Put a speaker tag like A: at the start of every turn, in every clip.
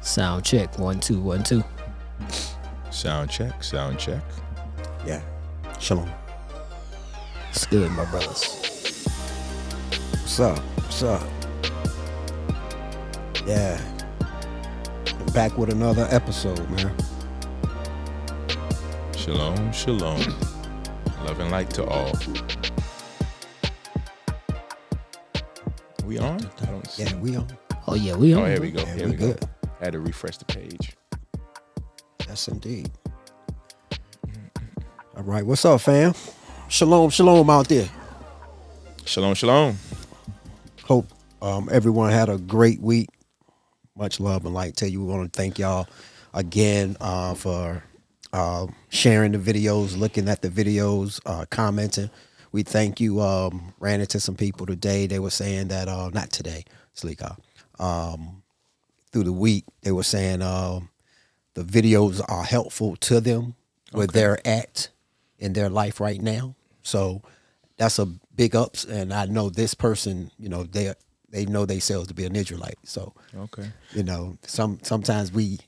A: Sound check. 1 2 1 2.
B: Sound check. Sound check.
C: Yeah. Shalom.
A: It's good, my brothers.
C: What's up? What's up? Yeah. Back with another episode, man.
B: Shalom, shalom. Love and light to all. We on? I don't see.
C: Yeah, we on.
A: Oh yeah, we on.
B: Oh, here we go.
C: Yeah,
B: Here
C: we
B: we go.
C: good.
B: I had to refresh the page.
C: Yes, indeed. All right. What's up, fam? Shalom, shalom out there.
B: Shalom, shalom.
C: Hope everyone had a great week. Much love and light to you. We want to thank y'all again for sharing the videos, looking at the videos, commenting. We thank you. Ran into some people today. They were saying that not today, Sleeka. Through the week, they were saying the videos are helpful to them where they're at in their life right now. So that's a big ups. And I know this person, you know, they know themselves to be an Israelite. So, you know, sometimes we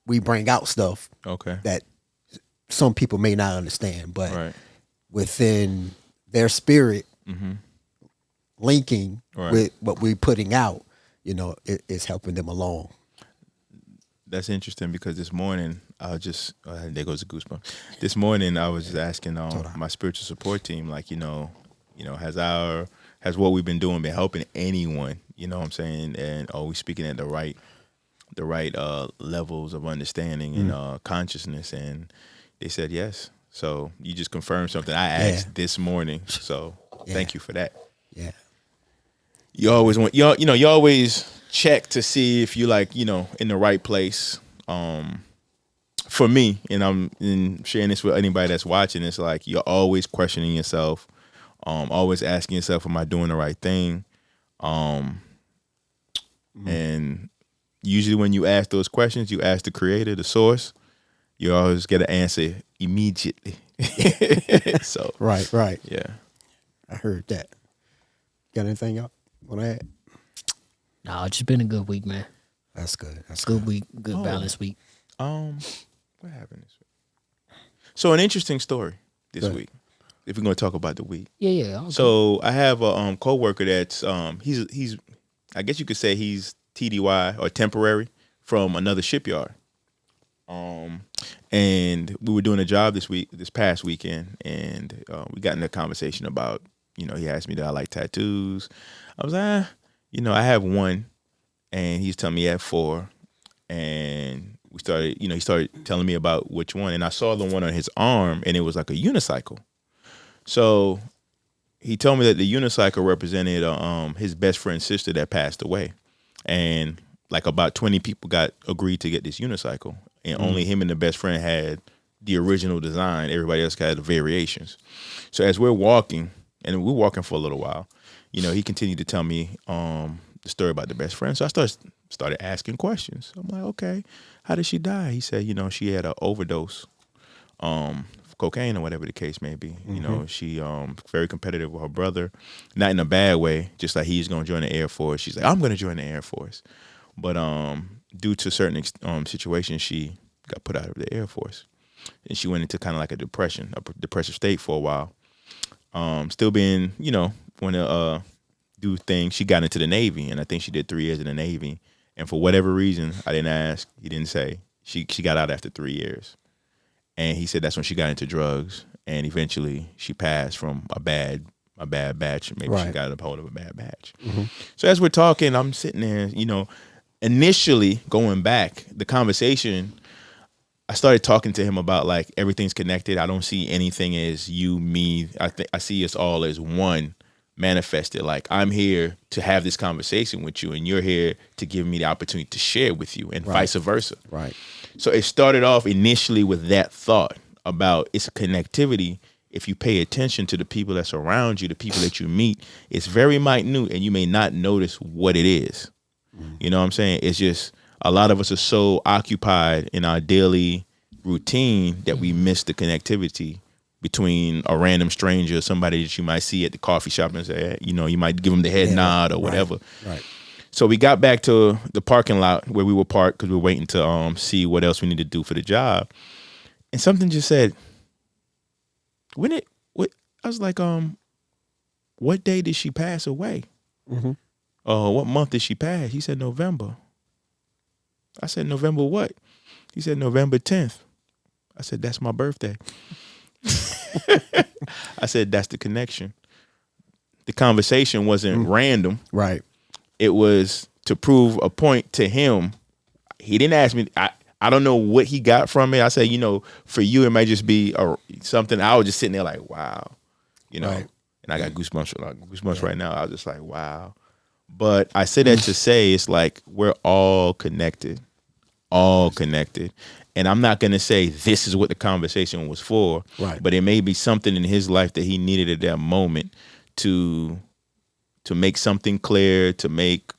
C: bring out stuff that some people may not understand, but within their spirit linking with what we're putting out, you know, it's helping them along.
B: That's interesting because this morning I was just there goes a goosebump. This morning I was just asking my spiritual support team, like, has what we've been doing been helping anyone? You know what I'm saying? And are we speaking at the right levels of understanding and consciousness? And they said yes. So you just confirmed something I asked this morning. So thank you for that.
C: Yeah.
B: You always want you always check to see if you in the right place. For me, and I'm sharing this with anybody that's watching, it's like you're always questioning yourself, always asking yourself, am I doing the right thing? And usually when you ask those questions, you ask the creator, the source, you always get an answer immediately. So
C: Right.
B: Yeah.
C: I heard that. Got anything y'all want to add?
A: No, it's just been a good week, man.
C: That's good. That's
A: Good week, good balanced week.
B: What happened this week? So an interesting story this week. If we're going to talk about the week.
A: Yeah. Okay.
B: So I have a coworker that's he's I guess you could say he's TDY or temporary from another shipyard. And we were doing a job this past weekend, and we got into a conversation about, he asked me, do I like tattoos? I was like, I have one, and he's telling me he had 4, and we started, he started telling me about which one, and I saw the one on his arm, and it was like a unicycle. So he told me that the unicycle represented his best friend's sister that passed away, and like about 20 people agreed to get this unicycle, and only him and the best friend had the original design. Everybody else had the variations. So as we're walking, and we're walking for a little while, he continued to tell me the story about the best friend. So I started asking questions. I'm like, okay, how did she die? He said, she had an overdose, cocaine or whatever the case may be. She very competitive with her brother, not in a bad way, just like he's going to join the Air Force. She's like, I'm going to join the Air Force. But due to certain situations, she got put out of the Air Force. And she went into kind of like a depressive state for a while. Still being, want to do things. She got into the Navy, and I think she did 3 years in the Navy. And for whatever reason, I didn't ask, he didn't say, she got out after 3 years. And he said that's when she got into drugs, and eventually she passed from a bad batch. Maybe she got a hold of a bad batch. So as we're talking, I'm sitting there, initially going back, the conversation, I started talking to him about like everything's connected. I don't see anything as you, me. I see us all as one manifested. Like I'm here to have this conversation with you, and you're here to give me the opportunity to share with you, and vice versa.
C: Right.
B: So it started off initially with that thought about it's a connectivity. If you pay attention to the people that's around you, the people that you meet, it's very minute, and you may not notice what it is. You know what I'm saying? It's just a lot of us are so occupied in our daily routine that we miss the connectivity between a random stranger, somebody that you might see at the coffee shop and say, you might give them the head nod or whatever.
C: Right.
B: So we got back to the parking lot where we were parked because we were waiting to see what else we need to do for the job. And something just said, what I was like, what day did she pass away?
C: Mm-hmm.
B: What month did she pass? He said November. I said, November what? He said November 10th. I said, that's my birthday. I said, that's the connection. The conversation wasn't random.
C: Right.
B: It was to prove a point to him. He didn't ask me. I don't know what he got from it. I said, for you, it might just be something. I was just sitting there like, wow,
C: Right.
B: and I got goosebumps right now. I was just like, wow. But I say that to say it's like we're all connected. And I'm not going to say this is what the conversation was for,
C: Right.
B: but it may be something in his life that he needed at that moment to make something clear, to make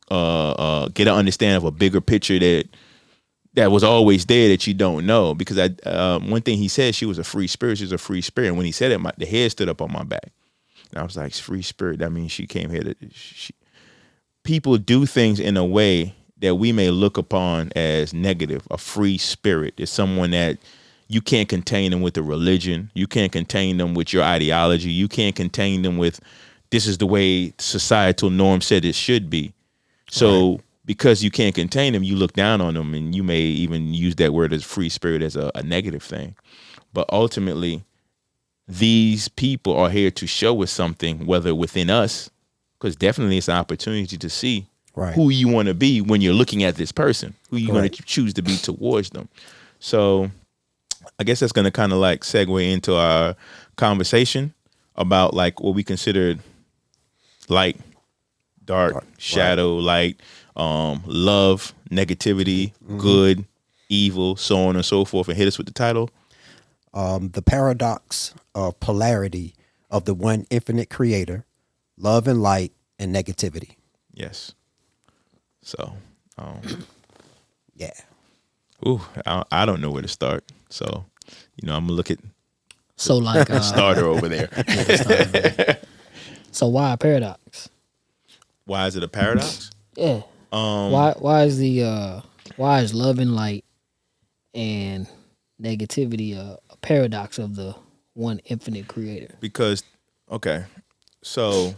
B: get an understanding of a bigger picture that was always there that you don't know. Because one thing he said, she was a free spirit. She was a free spirit. And when he said it, the hair stood up on my back. And I was like, free spirit. That means she came here people do things in a way that we may look upon as negative. A free spirit is someone that you can't contain them with a religion. You can't contain them with your ideology. You can't contain them with this is the way societal norm said it should be. So because you can't contain them, you look down on them, and you may even use that word as free spirit as a negative thing. But ultimately, these people are here to show us something, whether within us, because definitely it's an opportunity to see who you want to be when you're looking at this person, who you're going to choose to be towards them. So I guess that's going to kind of like segue into our conversation about like what we considered light, dark, shadow, light, love, negativity, good, evil, so on and so forth, and hit us with the title.
C: The paradox of polarity of the one infinite creator, love and light and negativity.
B: Yes. So,
C: Yeah.
B: I don't know where to start. So, I'm gonna look at
A: So like
B: starter over there.
A: So why a paradox?
B: Why is it a paradox?
A: Yeah. Why is love and light and negativity a paradox of the one infinite creator?
B: Because so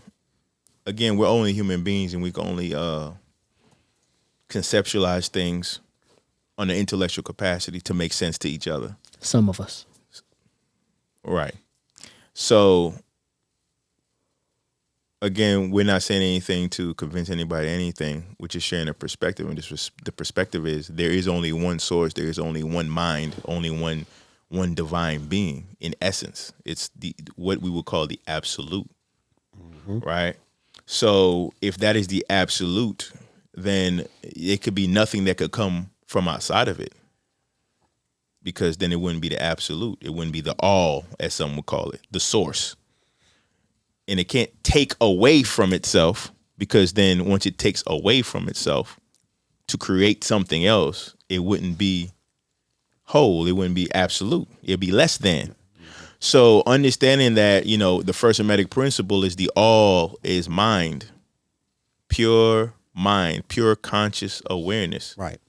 B: again, we're only human beings, and we can only conceptualize things on an intellectual capacity to make sense to each other.
A: Some of us.
B: Right. So again, we're not saying anything to convince anybody anything. We're just sharing a perspective, and the perspective is there is only one source, there is only one mind, only one divine being. In essence, it's what we would call the absolute. Right. So if that is the absolute, then it could be nothing that could come from outside of it, because then it wouldn't be the absolute. It wouldn't be the all, as some would call it, the source. And it can't take away from itself, because then once it takes away from itself to create something else, it wouldn't be whole. It wouldn't be absolute. It'd be less than. So understanding that, the first Hermetic principle is the all is mind, pure conscious awareness.
C: Right.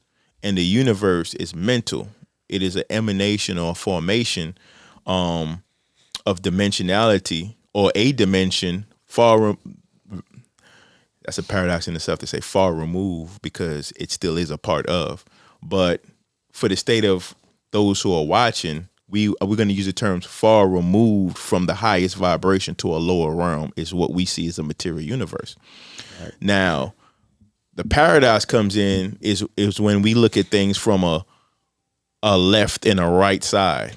B: And the universe is mental. It is an emanation or a formation of dimensionality, or a dimension that's a paradox in itself to say far removed, because it still is a part of. But for the state of those who are watching, we're going to use the terms far removed from the highest vibration to a lower realm is what we see as a material universe. Right. Now, the paradox comes in is when we look at things from a left and a right side.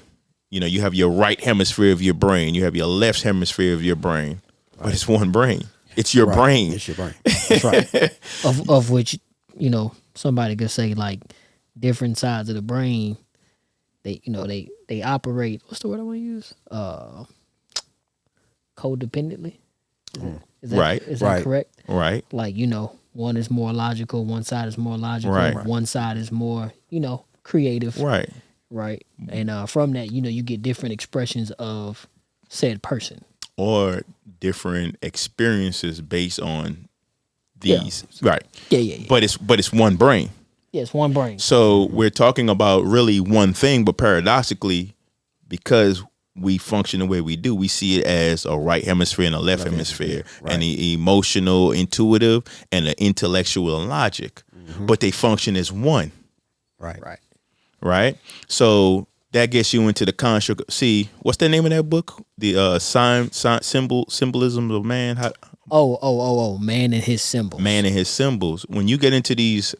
B: You have your right hemisphere of your brain, you have your left hemisphere of your brain, but it's one brain. It's your brain.
C: It's your brain. That's right.
A: of which, somebody could say like different sides of the brain, they operate, what's the word I want to use? Codependently. Is that correct?
B: Right.
A: Like, one is more logical, one side is more logical,
B: right.
A: One side is more, creative.
B: Right.
A: Right. And from that, you get different expressions of said person.
B: Or different experiences based on these, right?
A: Yeah.
B: But it's one brain.
A: Yeah, it's one brain.
B: So we're talking about really one thing, but paradoxically, because we function the way we do, we see it as a right hemisphere and a left hemisphere,
C: right.
B: and the emotional, intuitive, and the intellectual and logic. But they function as one.
C: Right.
B: Right? So that gets you into the construct. See, what's the name of that book? The symbolism of man.
A: Man and his symbols.
B: Man and his symbols. When you get into these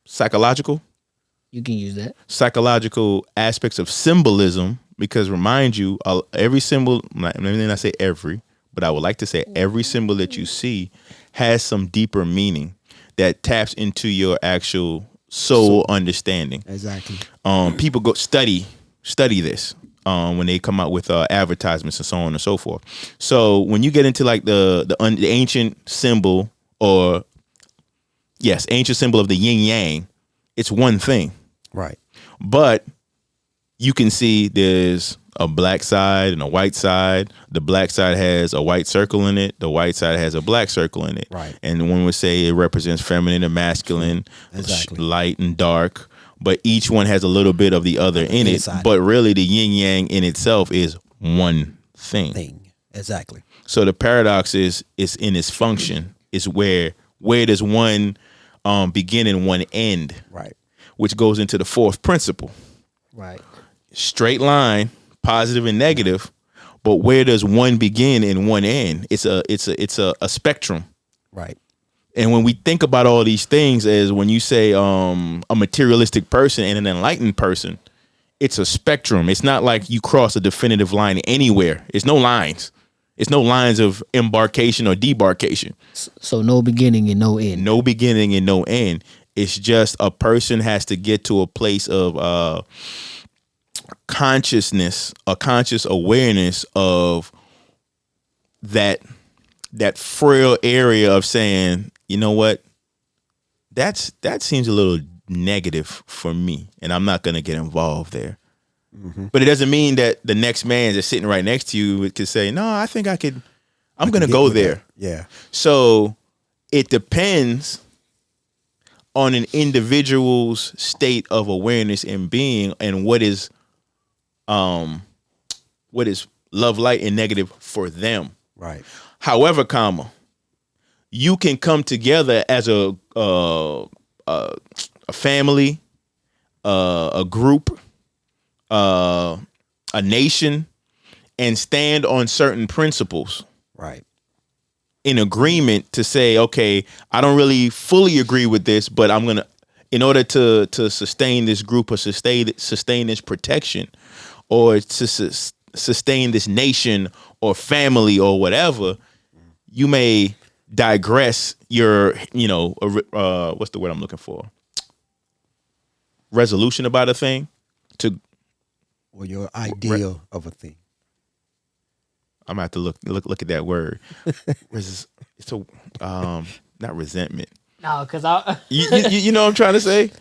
B: psychological,
A: you can use that.
B: Psychological aspects of symbolism, because remind you, every symbol. Let me not say every, but I would like to say every symbol that you see has some deeper meaning that taps into your actual soul understanding.
C: Exactly.
B: People go study this when they come out with advertisements and so on and so forth. So when you get into like the ancient symbol, or ancient symbol of the yin yang, it's one thing.
C: Right.
B: But you can see there's a black side and a white side. The black side has a white circle in it. The white side has a black circle in it.
C: Right.
B: And one would say it represents feminine and masculine,
C: exactly.
B: light and dark. But each one has a little bit of the other in it.
C: Inside.
B: But really, the yin yang in itself is one thing.
C: Exactly.
B: So the paradox is in its function. Is where does one begin and one end?
C: Right.
B: Which goes into the fourth principle.
A: Right.
B: Straight line, positive and negative, but where does one begin and one end? It's a spectrum.
C: Right.
B: And when we think about all these things, as when you say a materialistic person and an enlightened person, it's a spectrum. It's not like you cross a definitive line anywhere. It's no lines. It's no lines of embarkation or debarkation.
A: So no beginning and no end.
B: No beginning and no end. It's just a person has to get to a place of consciousness, a conscious awareness of that frail area of saying, you know what, that seems a little negative for me, and I'm not going to get involved there. Mm-hmm. But it doesn't mean that the next man that's sitting right next to you could say, no, I think I'm going to go there.
C: That. Yeah.
B: So it depends on an individual's state of awareness and being, and what is love, light, and negative for them.
C: Right.
B: However, you can come together as a family, a group, a nation, and stand on certain principles.
C: Right.
B: In agreement to say, okay, I don't really fully agree with this, but I'm gonna, in order to sustain this group or sustain this protection, or to sustain this nation or family or whatever, you may digress your, what's the word I'm looking for? Resolution about a thing to,
C: or your ideal of a thing.
B: I'm gonna have to look at that word. It's not resentment.
A: No, because I
B: you know what I'm trying to say?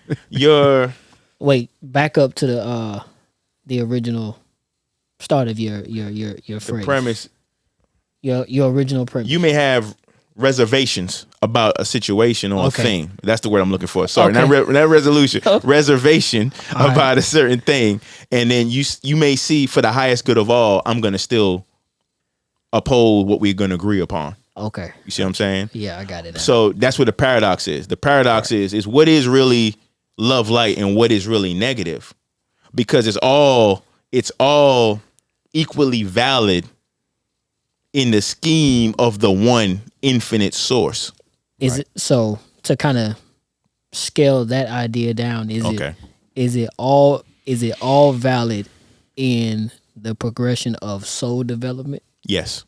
A: Wait, back up to the original start of your phrase.
B: Premise.
A: Your original premise.
B: You may have reservations about a situation or a thing. That's the word I'm looking for. Sorry, not resolution. Reservation about a certain thing, and then you may see, for the highest good of all, I'm gonna still uphold what we're gonna agree upon.
A: Okay.
B: You see what I'm saying?
A: Yeah, I got it now.
B: So that's what the paradox is. The paradox is what is really love, light, and what is really negative, because it's all equally valid in the scheme of the one infinite source.
A: Is it so, to kind of scale that idea down? Is it all valid in the progression of soul development?
B: Yes.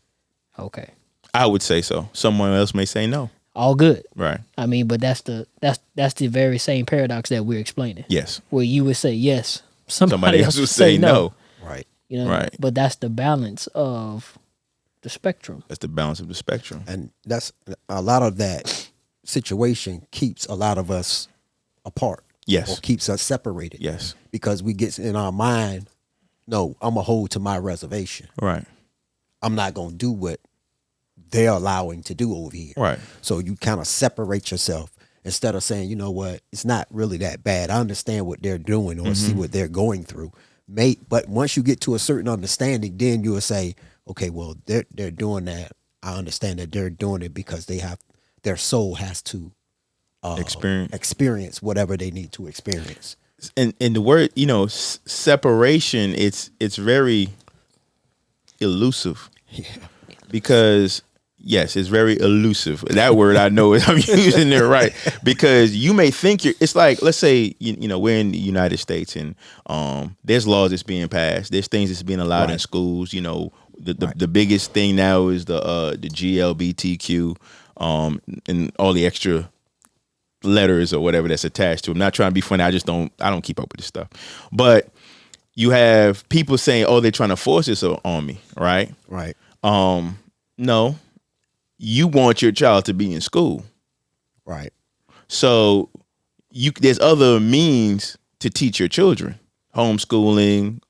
A: Okay.
B: I would say so. Someone else may say no.
A: All good.
B: Right.
A: I mean, but that's the very same paradox that we're explaining.
B: Yes.
A: Where you would say yes, somebody else
B: would say no.
C: Right.
A: You know,
B: right.
A: But that's the balance of the spectrum.
B: That's the balance of the spectrum.
C: And that's a lot of that situation keeps a lot of us apart.
B: Yes.
C: Or keeps us separated.
B: Yes.
C: Because we get in our mind, no, I'm going to hold to my reservation.
B: Right.
C: I'm not going to do what they're allowing to do over here.
B: Right.
C: So you kind of separate yourself instead of saying, you know what, it's not really that bad. I understand what they're doing or see what they're going through. But once you get to a certain understanding, then you will say, okay, well, they're doing that. I understand that they're doing it because their soul has to experience whatever they need to experience.
B: And the word, separation, it's very elusive. Yeah. Because yes, it's very elusive. That word I know I'm using it right, because you may think it's like, let's say we're in the United States and there's laws that's being passed. There's things that's being allowed in schools. The biggest thing now is the GLBTQ and all the extra letters or whatever that's attached to them. Not trying to be funny. I don't keep up with this stuff. But you have people saying, oh, they're trying to force this on me, right?
C: Right.
B: No, you want your child to be in school.
C: Right.
B: So there's other means to teach your children. Homeschooling,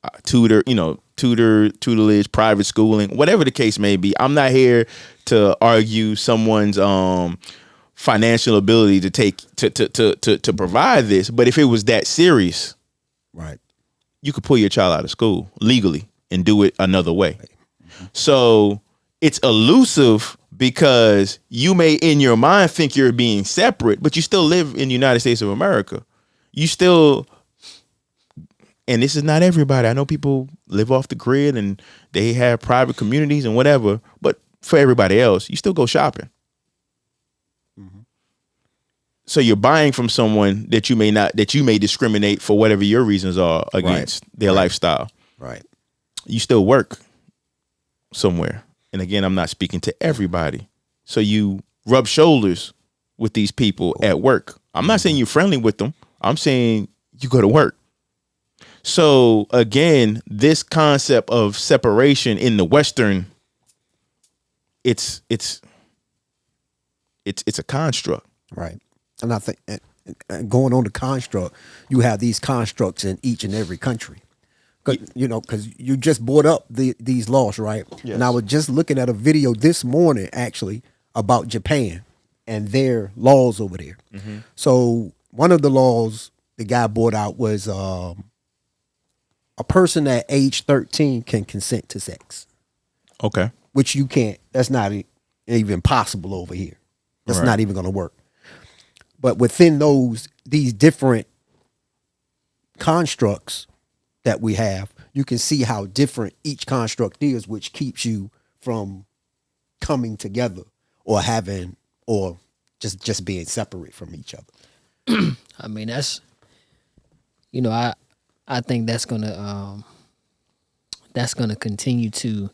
B: tutelage, private schooling, whatever the case may be. I'm not here to argue someone's financial ability to provide this, but if it was that serious,
C: right,
B: you could pull your child out of school legally and do it another way. So it's elusive because you may in your mind think you're being separate, but you still live in the United States of America. You still, and this is not everybody. I know people live off the grid and they have private communities and whatever, but for everybody else, you still go shopping. So you're buying from someone that you may discriminate for whatever your reasons are against their lifestyle.
C: Right.
B: You still work somewhere. And again, I'm not speaking to everybody. So you rub shoulders with these people at work. I'm not saying you're friendly with them. I'm saying you go to work. So again, this concept of separation in the Western, it's a construct.
C: Right. And I think and going on the construct, you have these constructs in each and every country. Because you just brought up these laws, right? Yes. And I was just looking at a video this morning, actually, about Japan and their laws over there. Mm-hmm. So one of the laws the guy brought out was a person at age 13 can consent to sex.
B: Okay.
C: Which you can't. That's not even possible over here. That's not even going to work. But within these different constructs that we have, you can see how different each construct is, which keeps you from coming together or just being separate from each other.
A: I mean, that's, I think that's gonna continue to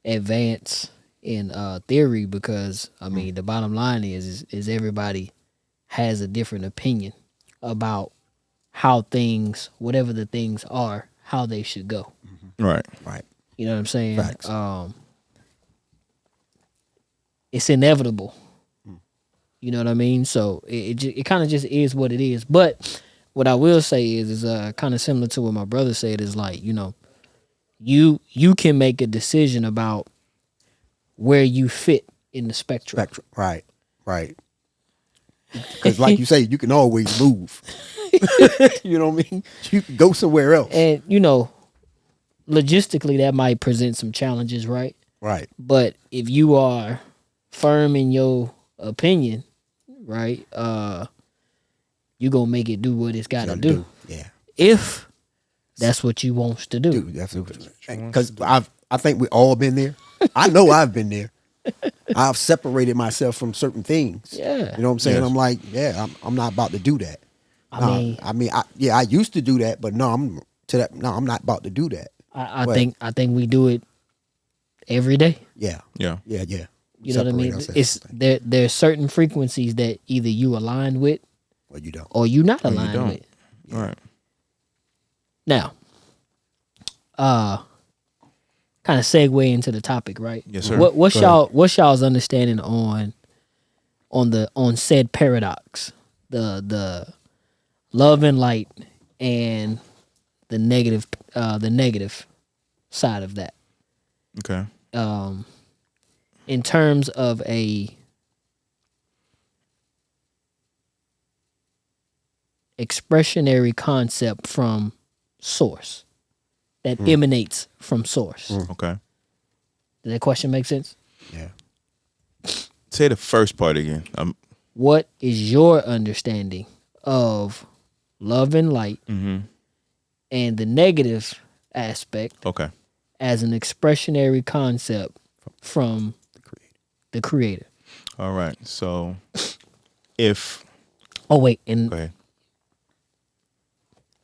A: advance in theory, because I mean the bottom line is everybody has a different opinion about how things, whatever the things are, how they should go.
B: Right.
A: You know what I'm saying?
C: Facts.
A: It's inevitable. You know what I mean? So it kind of just is what it is. But what I will say is kind of similar to what my brother said, is like, you can make a decision about where you fit in the spectrum.
C: Right. Because like you say, you can always move. You know what I mean? You can go somewhere else.
A: And, logistically, that might present some challenges, right?
C: Right.
A: But if you are firm in your opinion, right, you're going to make it do what it's got to do.
C: Yeah.
A: If that's what you wants to do.
C: Because I think we all been there. I know I've been there. I've separated myself from certain things.
A: Yeah.
C: You know what I'm saying?
B: Yes.
C: I'm like, I'm not about to do that. I used to do that, but I'm not about to do that.
A: I think we do it every day.
C: Yeah.
B: Yeah.
A: You know what I mean? It's there's certain frequencies that either you align with
C: or you don't.
A: Or you not aligned with.
B: Yeah. All right.
A: Now, kind of segue into the topic, right?
B: Yes, sir.
A: What's y'all's understanding on said paradox, the love and light, and the negative side of that?
B: Okay.
A: in terms of a expressionary concept from source that emanates from source.
B: Okay.
A: Does that question make sense?
C: Yeah.
B: Say the first part again.
A: What is your understanding of love and light and the negative aspect
B: Okay.
A: as an expressionary concept from the creator?
B: All right. So if
A: Oh wait,
B: go ahead.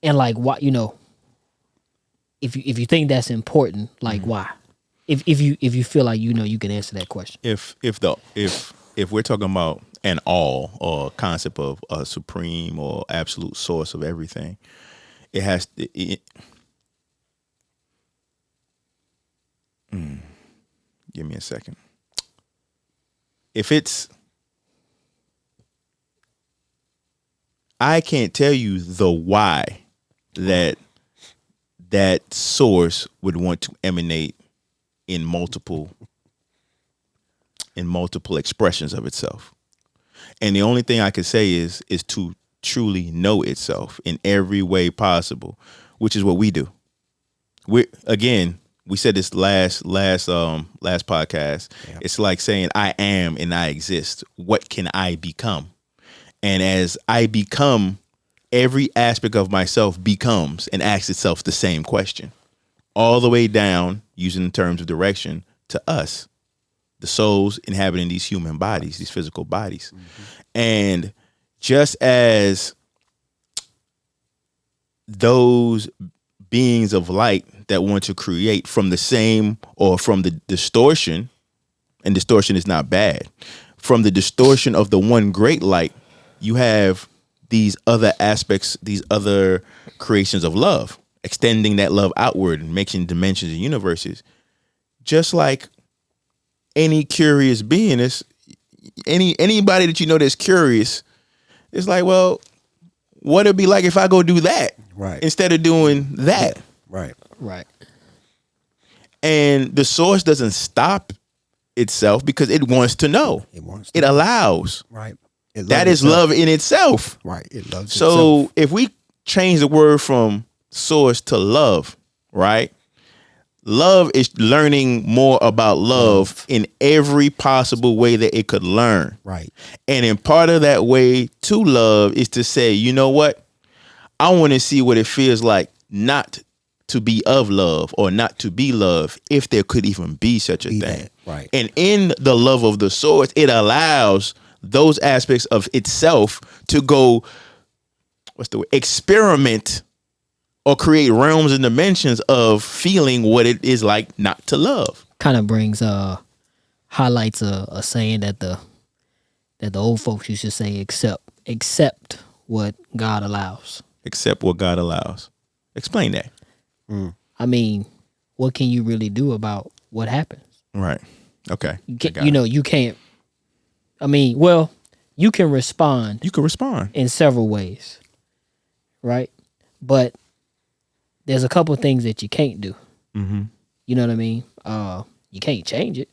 A: and like why, if you think that's important, like why? If you feel like you can answer that question.
B: If we're talking about an all or concept of a supreme or absolute source of everything, it has to. Give me a second. If it's, I can't tell you the why that source would want to emanate in multiple expressions of itself. And the only thing I could say is to truly know itself in every way possible, which is what we do. We said this last podcast. Yeah. It's like saying I am and I exist. What can I become? And as I become, every aspect of myself becomes and asks itself the same question, all the way down, using the terms of direction, to us, the souls inhabiting these human bodies, these physical bodies. And just as those beings of light that want to create from the same or from the distortion, and distortion is not bad, from the distortion of the one great light, you have these other aspects, these other creations of love, extending that love outward and making dimensions and universes. Just like any curious being is, anybody that that's curious, it's like, well, what it'd be like if I go do that,
C: right,
B: instead of doing that,
C: right.
B: And the source doesn't stop itself because it wants to know. It allows.
C: Right.
B: That is love in itself.
C: Right. It loves
B: so
C: itself.
B: If we change the word from source to love, right? Love is learning more about love in every possible way that it could learn.
C: Right.
B: And in part of that way to love is to say, you know what? I want to see what it feels like not to be of love or not to be love, if there could even be such a thing.
C: That. Right.
B: And in the love of the source, it allows those aspects of itself to go, experiment or create realms and dimensions of feeling what it is like not to love.
A: Kind of brings highlights a saying that the old folks used to say, accept what God allows.
B: Accept what God allows. Explain that.
A: I mean, what can you really do about what happens?
B: Right. Okay.
A: You can't. I mean, well, you can respond.
B: You can respond
A: in several ways, right? But there's a couple of things that you can't do.
B: Mm-hmm.
A: You know what I mean? You can't change it.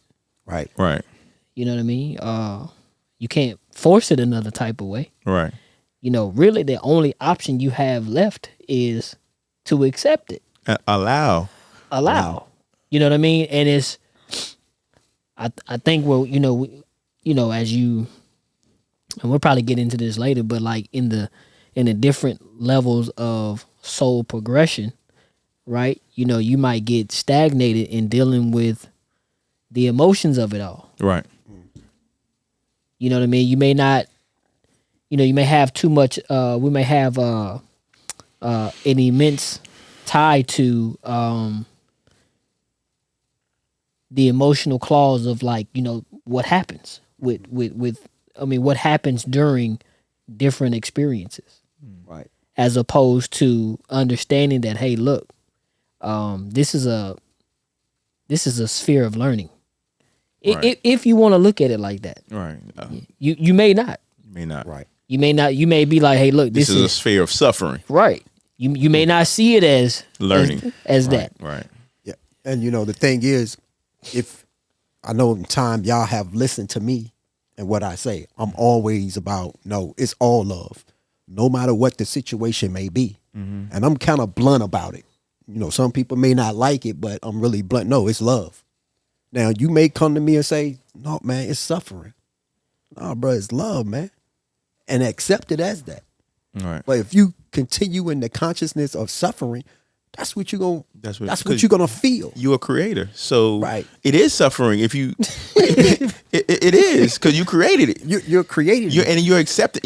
C: Right.
B: Right.
A: You know what I mean? You can't force it another type of way.
B: Right.
A: Really the only option you have left is to accept it.
B: Allow.
A: You know what I mean? And it's, I think, well, as you, and we'll probably get into this later, but like in the different levels of soul progression, right? You might get stagnated in dealing with the emotions of it all.
B: Right.
A: You know what I mean? You may not, you may have too much, we may have an immense tie to the emotional clause of like, what happens with what happens during different experiences.
C: Right.
A: As opposed to understanding that, hey, look, this is a sphere of learning.
B: Right.
A: If you want to look at it like that.
B: Right.
A: You may not.
B: You may not.
C: Right.
A: You may not. You may be like, hey, look,
B: this is a sphere of suffering.
A: Right. You may not see it as
B: learning
A: as
B: right.
A: that.
B: Right.
C: Yeah. And the thing is, if I know in time y'all have listened to me and what I say. I'm always about, no, it's all love, no matter what the situation may be. And I'm kind of blunt about it. You know, some people may not like it, but I'm really blunt. No, it's love. Now, you may come to me and say, no, man, it's suffering. No, bro, it's love, man. And accept it as that.
B: Right.
C: But if you continue in the consciousness of suffering, that's what you're gonna. That's what
B: 'cause
C: you're gonna feel.
B: You're a creator, so
C: Right.
B: it is suffering. If you, it is because you created it.
C: You're creating.
B: And you're accepting.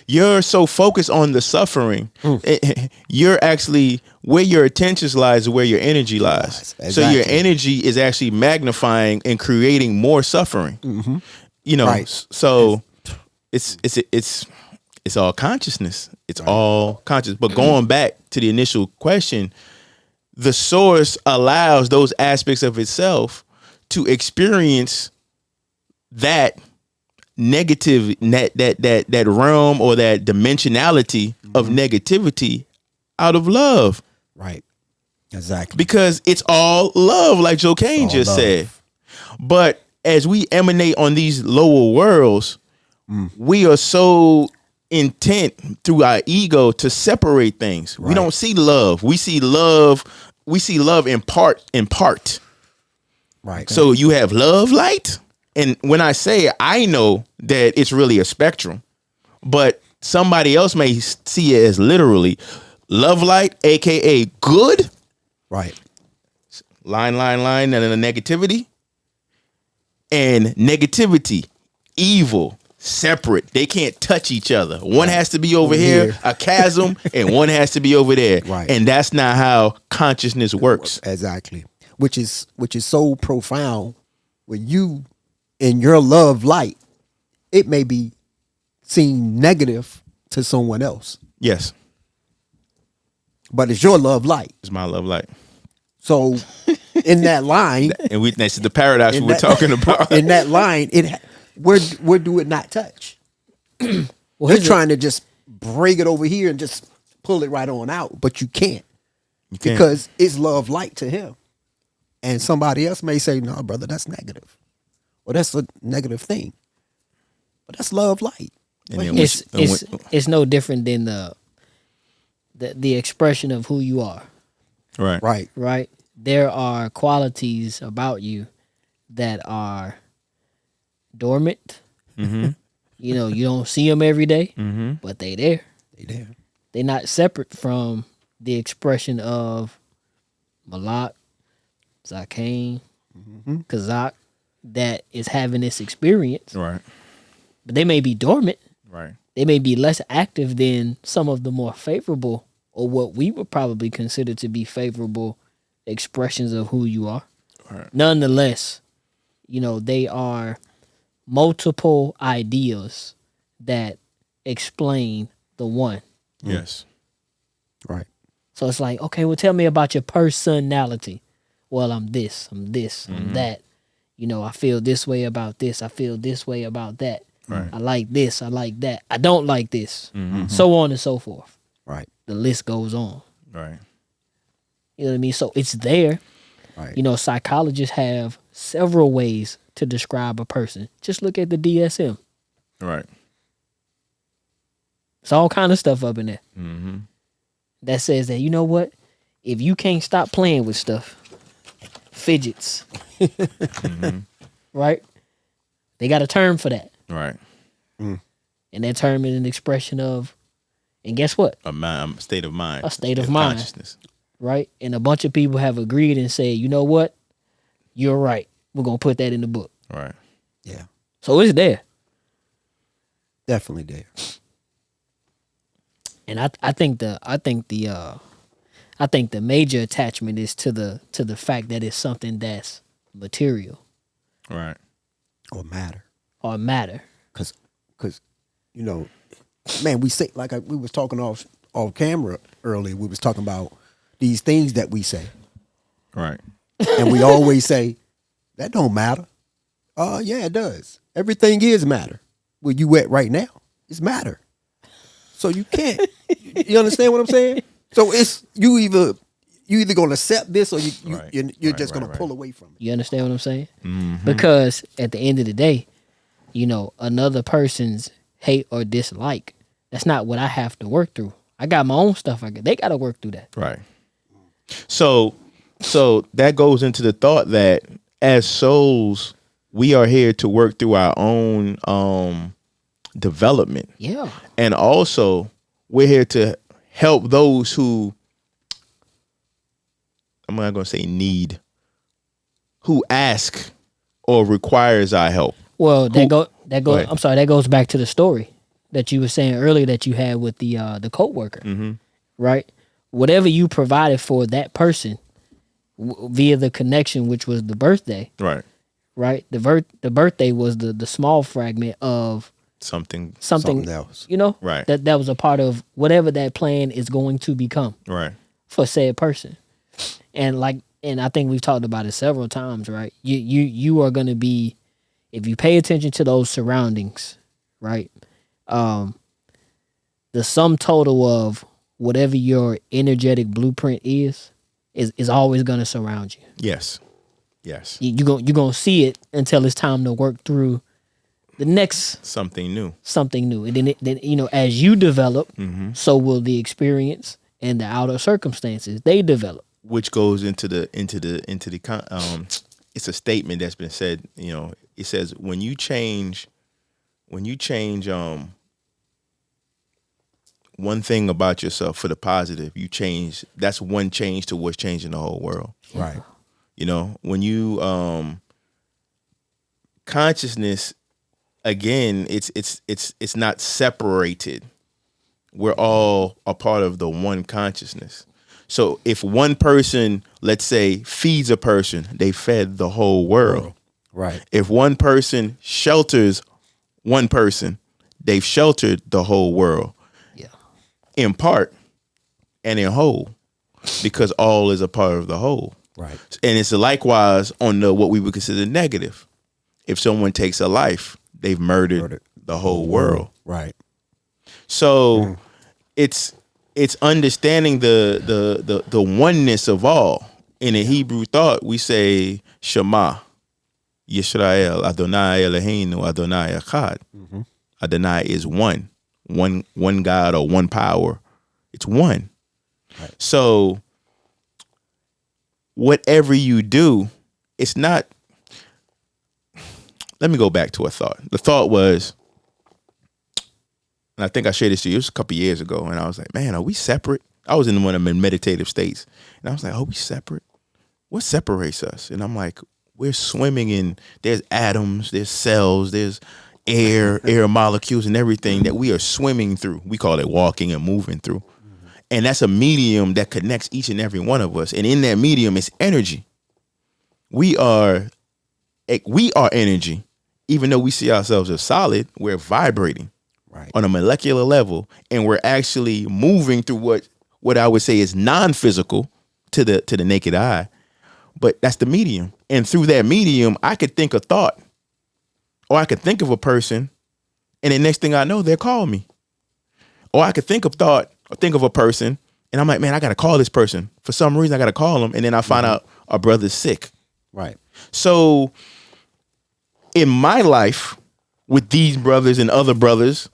B: You're so focused on the suffering. You're actually where your attention lies, where your energy lies.
C: Exactly.
B: So your energy is actually magnifying and creating more suffering. You know.
C: Right.
B: So it's all consciousness. It's all conscious. But going back to the initial question, the source allows those aspects of itself to experience that negative, that realm or that dimensionality of negativity out of love.
C: Right. Exactly.
B: Because it's all love, like Joe Kane
C: All
B: just
C: love.
B: said. But as we emanate on these lower worlds, we are so intent through our ego to separate things. We
C: Right.
B: don't see love. We see love. We see love in part.
C: Right.
B: So you have love light. And when I say it, I know that it's really a spectrum, but somebody else may see it as literally love light, AKA good,
C: Right.
B: line, and then the negativity, and negativity, evil, separate. They can't touch each other. One has to be over here, a chasm, and one has to be over there.
C: Right.
B: And that's not how consciousness works.
C: Exactly. Which is so profound. When you in your love light, it may be seen negative to someone else,
B: Yes.
C: but it's your love light.
B: It's my love light.
C: So in that line,
B: And this is the paradox
C: in
B: we're
C: that-
B: talking about.
C: in that line, where do it not touch?
A: Well,
C: They're trying to just bring it over here and just pull it right on out, but you can't.
B: You can't.
C: Because it's love light to him. And somebody else may say, no, brother, that's negative. Or that's a negative thing. But that's love light.
B: And then
A: it's no different than the expression of who you are,
B: right.
C: Right.
A: right? There are qualities about you that are dormant. You know, you don't see them every day, but they there.
C: They there.
A: They're not separate from the expression of Malak, Zakane, Kazak that is having this experience.
B: Right.
A: But they may be dormant.
B: Right.
A: They may be less active than some of the more favorable, or what we would probably consider to be favorable expressions of who you are.
B: Right.
A: Nonetheless, you know, they are multiple ideas that explain the one.
B: Yes.
C: Right.
A: So it's like, okay, well, tell me about your personality. Well, I'm this, I'm that. You know, I feel this way about this. I feel this way about that.
B: Right.
A: I like this. I like that. I don't like this. So on and so forth.
C: Right.
A: The list goes on.
B: Right.
A: You know what I mean? So it's there.
C: Right.
A: You know, psychologists have several ways to describe a person. Just look at the DSM.
B: Right.
A: It's all kind of stuff up in there that says that, you know what? If you can't stop playing with stuff, fidgets, right? They got a term for that.
B: Right.
A: And that term is an expression of, and guess what?
B: A state of mind.
A: A state of mind.
B: Consciousness.
A: Right? And a bunch of people have agreed and said, you know what? You're right. We're going to put that in the book.
B: Right.
C: Yeah.
A: So it's there.
C: Definitely there.
A: And I think the major attachment is to the fact that it's something that's material
B: Right.
C: Or matter.
A: or matter.
C: Cause you know, man, we say, like we was talking off camera earlier, we was talking about these things that we say.
B: Right.
C: And we always say, that don't matter. Yeah, it does. Everything is matter. Where you at right now, it's matter. So you can't. You understand what I'm saying? So it's you either you either gonna accept this or
B: Right.
C: you're
B: Right,
C: just
B: right,
C: gonna
B: right.
C: pull away from it.
A: You understand what I'm saying?
B: Mm-hmm.
A: Because at the end of the day, you know, another person's hate or dislike, that's not what I have to work through. I got my own stuff. They got to work through that.
B: Right. So that goes into the thought that as souls, we are here to work through our own development.
A: Yeah.
B: And also we're here to help those who, I'm not going to say need, who ask or requires our help.
A: Well,
B: Go ahead.
A: I'm sorry, that goes back to the story that you were saying earlier that you had with the coworker, right? Whatever you provided for that person via the connection, which was the birthday,
B: Right.
A: right? The birthday was the small fragment of
B: Something.
C: Something else.
A: you know,
B: Right.
A: that was a part of whatever that plan is going to become
B: Right.
A: for said person. And I think we've talked about it several times, right? You are going to be, if you pay attention to those surroundings, right? The sum total of whatever your energetic blueprint is always going to surround you.
B: Yes. Yes.
A: You're going to see it until it's time to work through the next
B: Something new.
A: And then you know, as you develop,
B: Mm-hmm.
A: so will the experience and the outer circumstances they develop.
B: Which goes into the it's a statement that's been said, you know, it says when you change one thing about yourself for the positive, that's one change to what's changing the whole world.
C: Right.
B: You know, when you consciousness, again, it's not separated. We're all a part of the one consciousness. So if one person, let's say, feeds a person, they fed the whole world.
C: Right.
B: If one person shelters one person, they've sheltered the whole world.
A: Yeah.
B: In part and in whole, because all is a part of the whole.
C: Right.
B: And it's likewise on what we would consider negative. If someone takes a life, they've murdered the whole world.
C: Right.
B: So it's understanding the oneness of all. In the Hebrew thought, we say Shema, Yisrael, Adonai Eloheinu, Adonai Echad. Adonai is one God or one power. It's one.
C: Right.
B: So whatever you do, it's not. Let me go back to a thought. The thought was, and I think I shared this to you, it was a couple years ago, and I was like, man, are we separate? I was in one of my meditative states, and I was like, are we separate? What separates us? And I'm like, we're swimming in, there's atoms, there's cells, there's air molecules and everything that we are swimming through. We call it walking and moving through. And that's a medium that connects each and every one of us. And in that medium is energy. We are energy. Even though we see ourselves as solid, we're vibrating.
C: Right.
B: On a molecular level, and we're actually moving through what I would say is non-physical to the naked eye, but that's the medium. And through that medium, I could think a thought, or I could think of a person, and the next thing I know, they're calling me. Or I could think of a person, and I'm like, man, I got to call this person. For some reason, I got to call them, and then I find out our brother's sick.
C: Right.
B: So in my life, with these brothers and other brothers,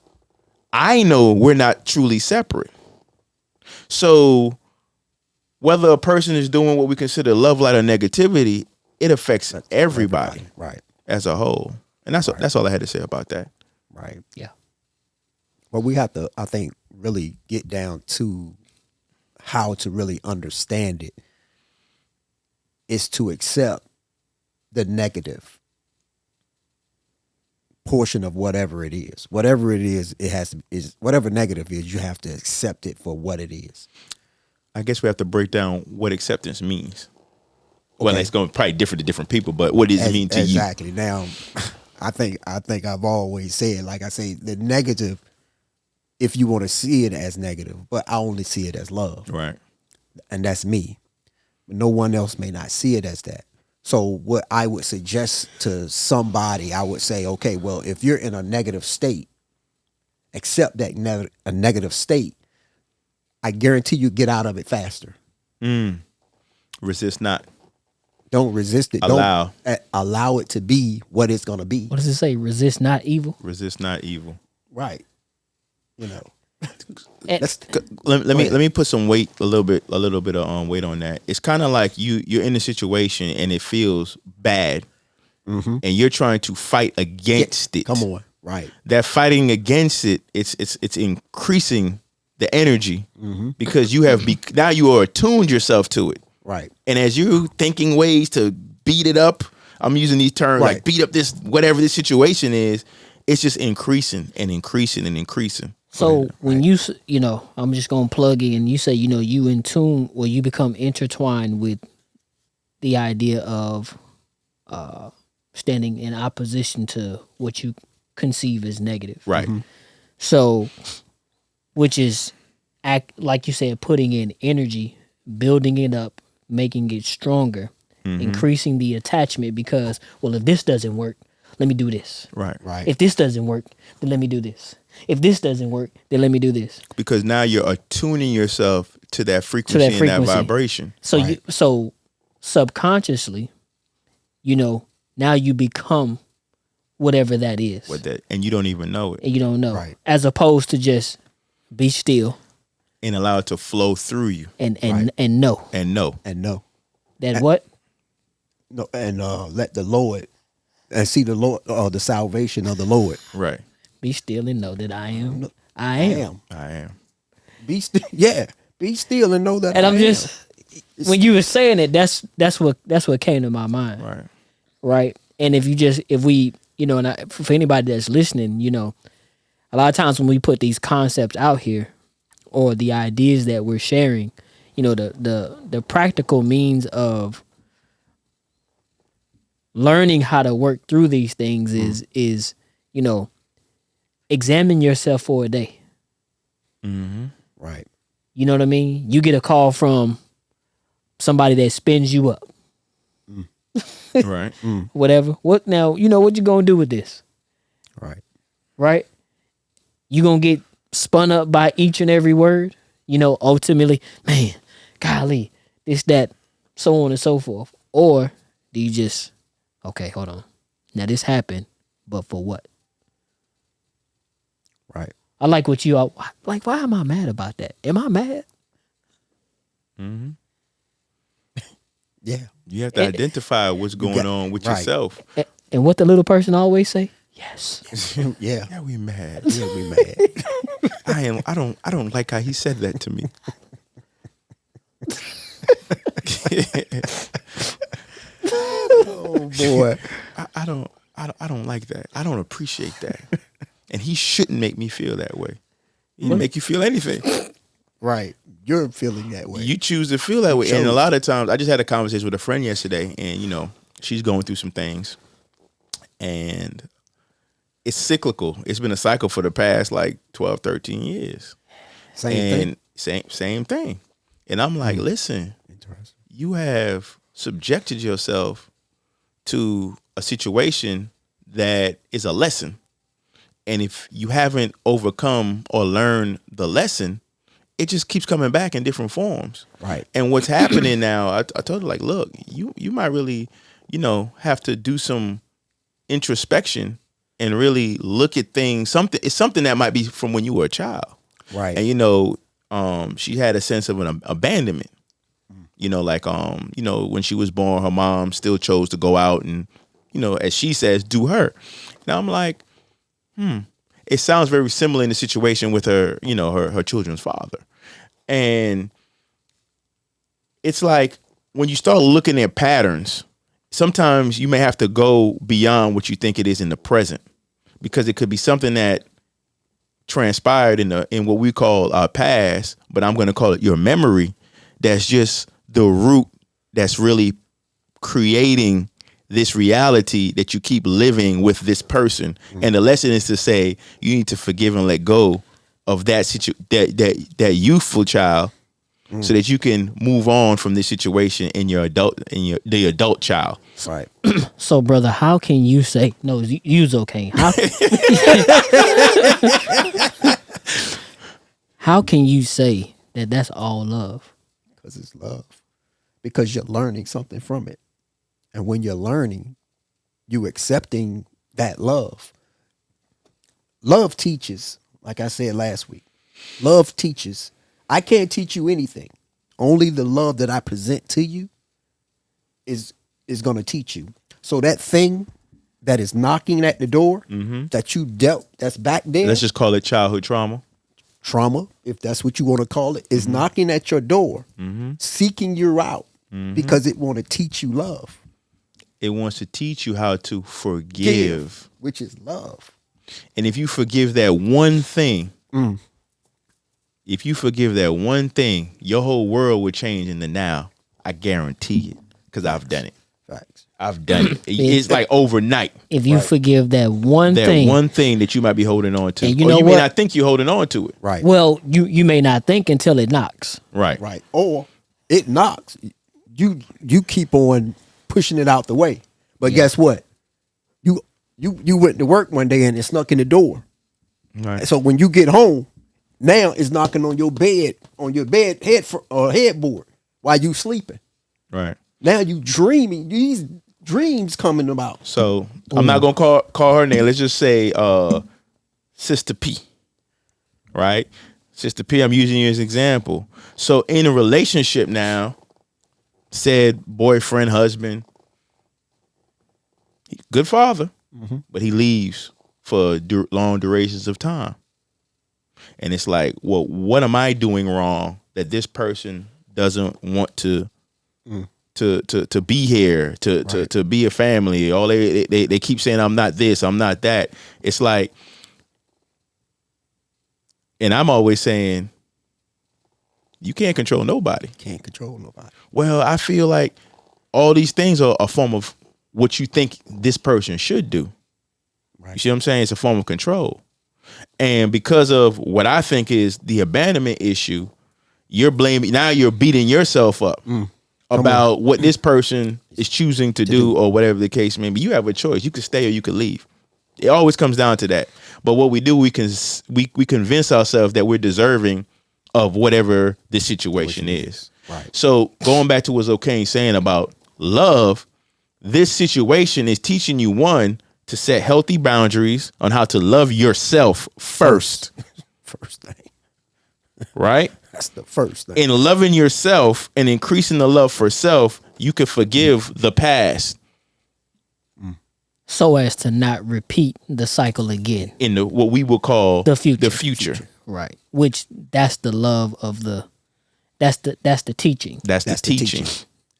B: I know we're not truly separate. So whether a person is doing what we consider love, light, or negativity, it affects everybody
C: Right.
B: as a whole. And that's all I had to say about that.
C: Right.
A: Yeah.
C: Well, we have to, I think, really get down to how to really understand it. Is to accept the negative portion of whatever it is. Whatever it is, whatever negative is, you have to accept it for what it is.
B: I guess we have to break down what acceptance means. Well,
C: Okay.
B: it's going to probably differ to different people, but what does it mean to you?
C: Exactly. Now, I think I've always said, like I say, the negative, if you want to see it as negative, but I only see it as love.
B: Right.
C: And that's me. No one else may not see it as that. So what I would suggest to somebody, I would say, okay, well, if you're in a negative state, accept that a negative state. I guarantee you get out of it faster.
B: Resist not.
C: Don't resist it.
B: Allow.
C: Don't allow it to be what it's gonna be.
A: What does it say? Resist not evil.
B: Resist not evil.
C: Right. You know.
A: And-
C: That's
B: Let
C: Go
B: me
C: ahead.
B: let me put some weight, a little bit of weight on that. It's kind of like you're in a situation and it feels bad, and you're trying to fight against it.
C: Come on. Right.
B: That fighting against it, it's increasing the energy because you have now you are attuned yourself to it.
C: Right.
B: And as you thinking ways to beat it up, I'm using these terms
C: Right.
B: like beat up this whatever this situation is. It's just increasing and increasing and increasing.
A: So when I'm just gonna plug in. You say you in tune, or you become intertwined with the idea of standing in opposition to what you conceive as negative.
B: Right.
A: So, which is like you said, putting in energy, building it up, making it stronger, increasing the attachment. Because if this doesn't work, let me do this.
B: Right.
C: Right.
A: If this doesn't work, then let me do this. If this doesn't work, then let me do this.
B: Because now you're attuning yourself to that frequency, and that vibration.
A: So
C: Right.
A: so subconsciously, now you become whatever that is,
B: With that, and you don't even know it,
A: and you don't know.
C: Right.
A: As opposed to just be still
B: and allow it to flow through you,
A: and
C: Right.
A: and know
B: and know.
C: And no.
A: that what
C: No, and let the Lord and see the Lord, the salvation of the Lord.
B: Right.
A: be still and know that I am.
C: No,
A: I am.
B: I am.
C: Be still. Yeah. Be still and know that.
A: And
C: I
A: I'm
C: am.
A: just when you were saying it, that's what came to my mind.
B: Right.
A: Right. And if we, and for anybody that's listening, a lot of times when we put these concepts out here or the ideas that we're sharing, the practical means of learning how to work through these things is examine yourself for a day.
C: Right.
A: You know what I mean? You get a call from somebody that spins you up.
B: Right.
A: Whatever. What now? What you gonna do with this?
C: Right.
A: Right? You gonna get spun up by each and every word? Ultimately, man, golly, this, that, so on and so forth. Or do you just, okay, hold on. Now this happened, but for what?
C: Right.
A: I like what you all like. Why am I mad about that? Am I mad?
C: Yeah.
B: You have to identify what's going on with
C: right.
B: yourself.
A: And what the little person always say? Yes.
C: Yeah.
B: Yeah, we mad.
C: Yeah, we mad.
B: I don't like how he said that to me.
C: Oh boy.
B: I don't like that. I don't appreciate that. And he shouldn't make me feel that way. He didn't make you feel anything.
C: Right. You're feeling that way.
B: You choose to feel that way.
C: chose.
B: And a lot of times, I just had a conversation with a friend yesterday, and she's going through some things, and it's cyclical. It's been a cycle for the past like 12, 13 years.
C: Same thing.
B: Same thing. And I'm like, listen,
C: Interesting.
B: you have subjected yourself to a situation that is a lesson. And if you haven't overcome or learned the lesson, it just keeps coming back in different forms.
C: Right.
B: And what's happening now, I told her, like, look, you might really, have to do some introspection and really look at things. It's something that might be from when you were a child.
C: Right.
B: And, she had a sense of an abandonment. When she was born, her mom still chose to go out and, as she says, do her. Now I'm like, it sounds very similar in the situation with her, her children's father. And it's like when you start looking at patterns, sometimes you may have to go beyond what you think it is in the present, because it could be something that transpired in what we call our past, but I'm going to call it your memory. That's just the root that's really creating this reality that you keep living with this person. And the lesson is to say you need to forgive and let go of that youthful child, so that you can move on from this situation in the adult child.
C: Right.
A: So, brother, how can you say no? You's okay. How can you say that that's all love?
C: Because it's love. because you're learning something from it. And when you're learning, you accepting that love. Love teaches, like I said last week. Love teaches. I can't teach you anything. Only the love that I present to you is going to teach you. So that thing that is knocking at the door that you dealt, that's back there.
B: Let's just call it childhood trauma.
C: Trauma, if that's what you want to call it, is knocking at your door, seeking you out because it want to teach you love.
B: It wants to teach you how to forgive.
C: Which is love.
B: And if you forgive that one thing, your whole world will change in the now. I guarantee it, because I've done it.
C: Facts.
B: I've done it. It's like overnight.
A: If you forgive that one
B: That
A: thing,
B: one thing that you might be holding on to.
A: And you
B: Or
A: know
B: you may
A: what?
B: not think you're holding on to it.
C: Right.
A: well, you may not think until it knocks.
B: Right.
C: Right. Or it knocks. You keep on pushing it out the way. But guess what? You went to work one day and it snuck in the door.
B: Right.
C: So when you get home, now it's knocking on your headboard while you sleeping.
B: Right.
C: Now you dreaming. These dreams coming about.
B: So I'm not gonna call her name. Let's just say Sister P. Right? Sister P, I'm using you as an example. So in a relationship now, said boyfriend, husband, good father, but he leaves for long durations of time. And it's like, well, what am I doing wrong that this person doesn't want to be here, to be a family? All they keep saying, I'm not this, I'm not that. It's like, and I'm always saying, you can't control nobody.
C: Can't control nobody.
B: Well, I feel like all these things are a form of what you think this person should do.
C: Right.
B: You see what I'm saying? It's a form of control. And because of what I think is the abandonment issue, you're beating yourself up about what this person is choosing to do or whatever the case may be. You have a choice. You can stay or you can leave. It always comes down to that. But what we do, we convince ourselves that we're deserving of whatever the situation is.
C: Right.
B: So going back to what O'Kane saying about love, this situation is teaching you, one, to set healthy boundaries on how to love yourself first.
C: First thing.
B: Right?
C: That's the first thing.
B: In loving yourself and increasing the love for self, you can forgive the past.
A: So as to not repeat the cycle again.
B: In what we would call
A: The future.
B: The future.
A: Right. Which that's the love of that's the teaching.
B: That's the teaching.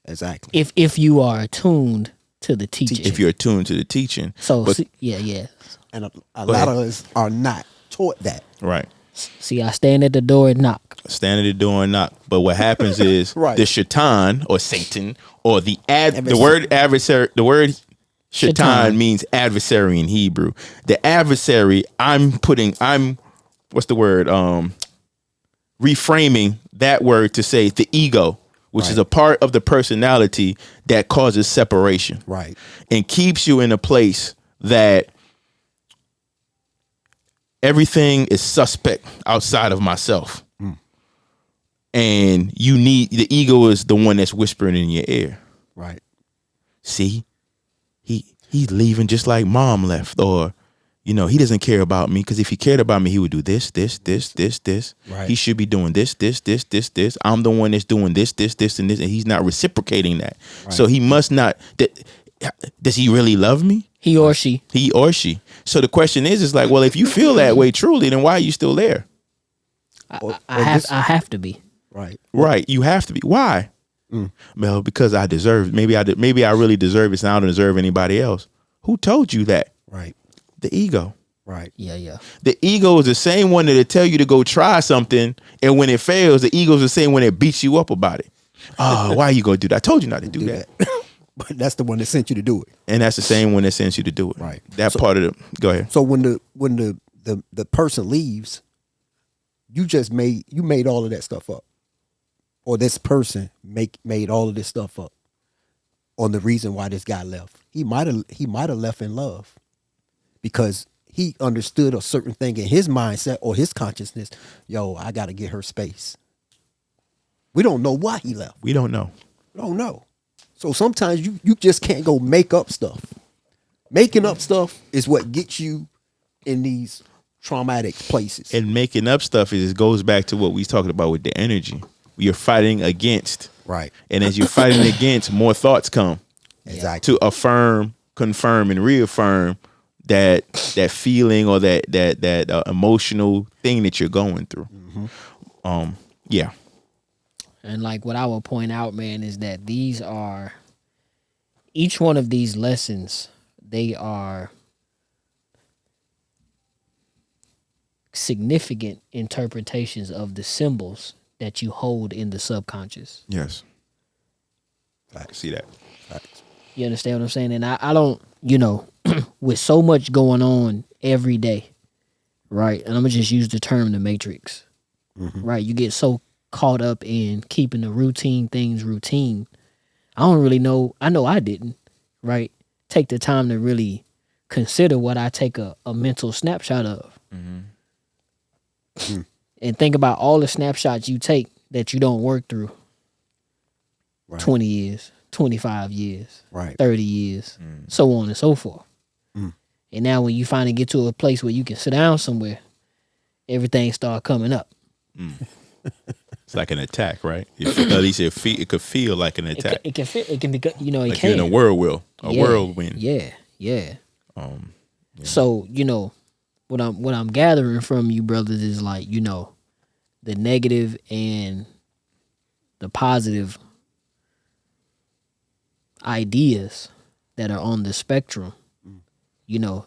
C: Exactly.
A: If you are attuned to the teaching.
B: If you're attuned to the teaching.
A: So yeah.
C: And a lot of us are not taught that.
B: Right.
A: See, I stand at the door and knock.
B: Stand at the door and knock. But what happens is
C: Right.
B: the shaitan or Satan or the word adversary, the word shaitan means adversary in Hebrew. The adversary, what's the word? Reframing that word to say the ego, which is a part of the personality that causes separation.
C: Right.
B: And keeps you in a place that everything is suspect outside of myself. And the ego is the one that's whispering in your ear.
C: Right.
B: See, he's leaving just like mom left, or, he doesn't care about me, because if he cared about me, he would do this.
C: Right.
B: He should be doing this. I'm the one that's doing this, and this, and he's not reciprocating that.
C: Right.
B: So he must not. Does he really love me?
A: He or she.
B: So the question is like, well, if you feel that way truly, then why are you still there?
A: I have to be.
C: Right.
B: Right. You have to be. Why? Well, because I deserve. Maybe I really deserve it, and I don't deserve anybody else. Who told you that?
C: Right.
B: The ego.
C: Right.
A: Yeah.
B: The ego is the same one that'll tell you to go try something, and when it fails, the ego is the same one that beats you up about it. Oh, why are you gonna do that? I told you not to do that.
C: But that's the one that sent you to do it.
B: And that's the same one that sends you to do it.
C: Right.
B: That part of the. Go ahead.
C: So when the person leaves, you made all of that stuff up, or this person made all of this stuff up on the reason why this guy left. He might have left in love because he understood a certain thing in his mindset or his consciousness. Yo, I got to get her space. We don't know why he left.
B: We don't know.
C: don't know. So sometimes you just can't go make up stuff. Making up stuff is what gets you in these traumatic places.
B: And making up stuff is goes back to what we talking about with the energy. You're fighting against.
C: Right.
B: And as you're fighting against, more thoughts come.
C: Exactly.
B: To affirm, confirm, and reaffirm that feeling or that emotional thing that you're going through. Yeah.
A: And like what I will point out, man, is that these are each one of these lessons, they are significant interpretations of the symbols that you hold in the subconscious.
B: Yes. I can see that.
C: Facts.
A: You understand what I'm saying? And I don't, with so much going on every day, right? And I'm going to just use the term the matrix, right? You get so caught up in keeping the routine things routine. I don't really know. I know I didn't, right? Take the time to really consider what I take a mental snapshot of. And think about all the snapshots you take that you don't work through.
C: Right.
A: 20 years, 25 years,
C: Right.
A: 30 years, so on and so forth. And now when you finally get to a place where you can sit down somewhere, everything start coming up.
B: It's like an attack, right? At least it could feel like an attack.
A: It can fit. It can be. It
B: like
A: can.
B: you're in a whirlwind. Whirlwind.
A: Yeah. So what I'm gathering from you brothers is like the negative and the positive ideas that are on the spectrum.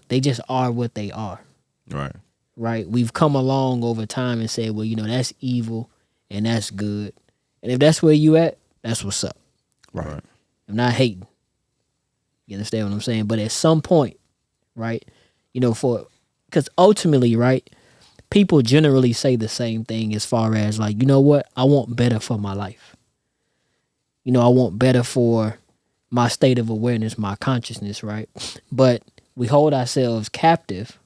A: They just are what they are.
B: Right.
A: Right. We've come along over time and said, well, that's evil and that's good. And if that's where you at, that's what's up.
B: Right.
A: I'm not hating. You understand what I'm saying? But at some point, right, because ultimately, right, people generally say the same thing as far as like, you know what? I want better for my life. I want better for my state of awareness, my consciousness, right? But we hold ourselves captive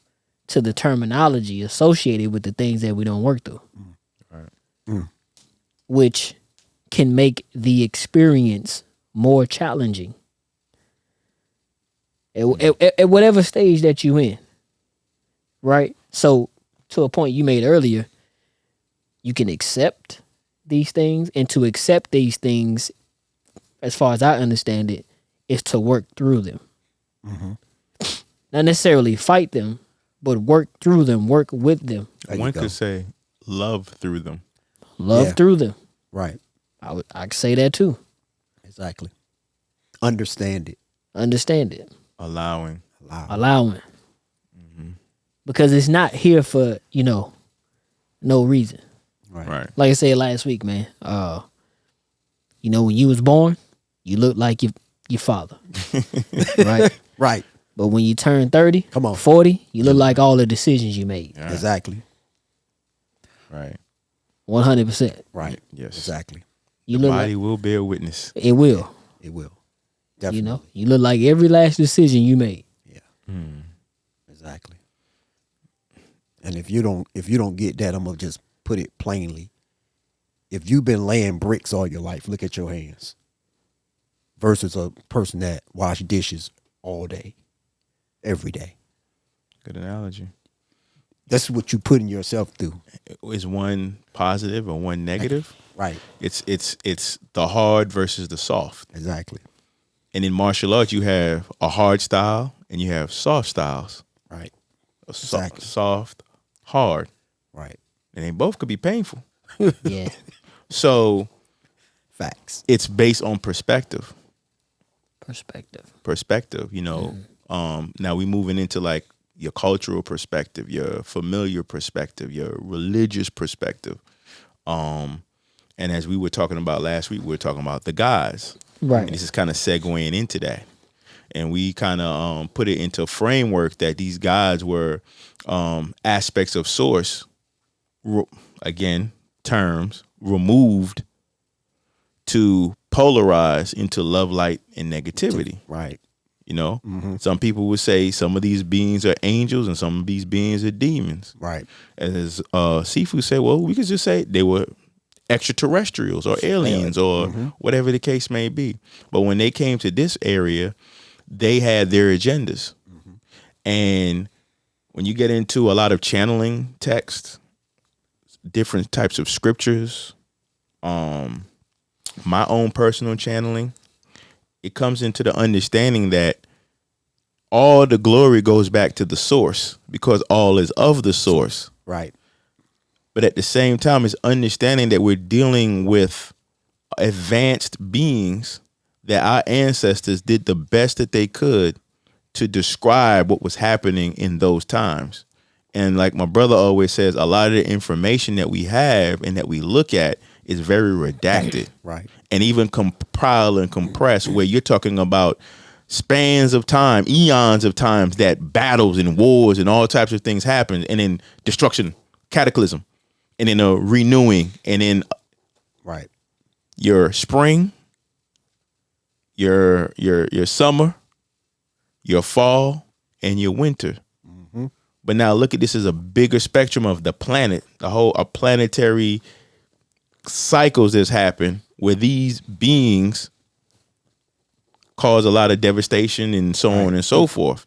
A: to the terminology associated with the things that we don't work through.
B: Right.
A: Which can make the experience more challenging. At whatever stage that you in, right? So to a point you made earlier, you can accept these things, and to accept these things, as far as I understand it, is to work through them. Not necessarily fight them, but work through them, work with them.
B: One could say love through them.
A: Love through them.
C: Right.
A: I could say that too.
C: Exactly. Understand it.
A: Understand it.
B: Allowing.
A: Because it's not here for, no reason.
B: Right.
A: Like I said last week, man, when you was born, you look like your father. Right?
C: Right.
A: But when you turn 30,
C: Come on.
A: 40, you look like all the decisions you made.
B: Yeah.
C: Exactly.
B: Right.
A: 100%.
C: Right.
B: Yes.
C: Exactly.
A: You
B: The
A: look
B: body will bear witness.
A: it will.
C: It will. Definitely.
A: You look like every last decision you made.
C: Yeah. Exactly. And if you don't get that, I'm gonna just put it plainly. If you've been laying bricks all your life, look at your hands. Versus a person that wash dishes all day, every day.
B: Good analogy.
C: That's what you putting yourself through.
B: Is one positive or one negative?
C: Right.
B: It's the hard versus the soft.
C: Exactly.
B: And in martial arts, you have a hard style and you have soft styles.
C: Right.
B: Exactly. Soft, hard.
C: Right.
B: And they both could be painful.
A: Yeah.
B: So
C: Facts.
B: it's based on perspective.
A: Perspective.
B: Now we moving into like your cultural perspective, your familiar perspective, your religious perspective. And as we were talking about last week, we were talking about the gods.
A: Right.
B: And this is kind of segueing into that. And we kind of put it into a framework that these gods were aspects of source, again, terms, removed to polarize into love, light, and negativity.
C: Right.
B: Some people would say some of these beings are angels and some of these beings are demons.
C: Right.
B: As Sifu said, well, we could just say they were extraterrestrials or aliens or whatever the case may be. But when they came to this area, they had their agendas. And when you get into a lot of channeling texts, different types of scriptures, my own personal channeling, it comes into the understanding that all the glory goes back to the source because all is of the source.
C: Right.
B: But at the same time, it's understanding that we're dealing with advanced beings, that our ancestors did the best that they could to describe what was happening in those times. And like my brother always says, a lot of the information that we have and that we look at is very redacted.
C: Right.
B: And even compile and compress, where you're talking about spans of time, eons of times that battles and wars and all types of things happen, and then destruction, cataclysm, and then a renewing, and then
C: Right.
B: your spring, your summer, your fall, and your winter. But now look at this as a bigger spectrum of the planet, a planetary cycles that's happened where these beings cause a lot of devastation and so on and so forth.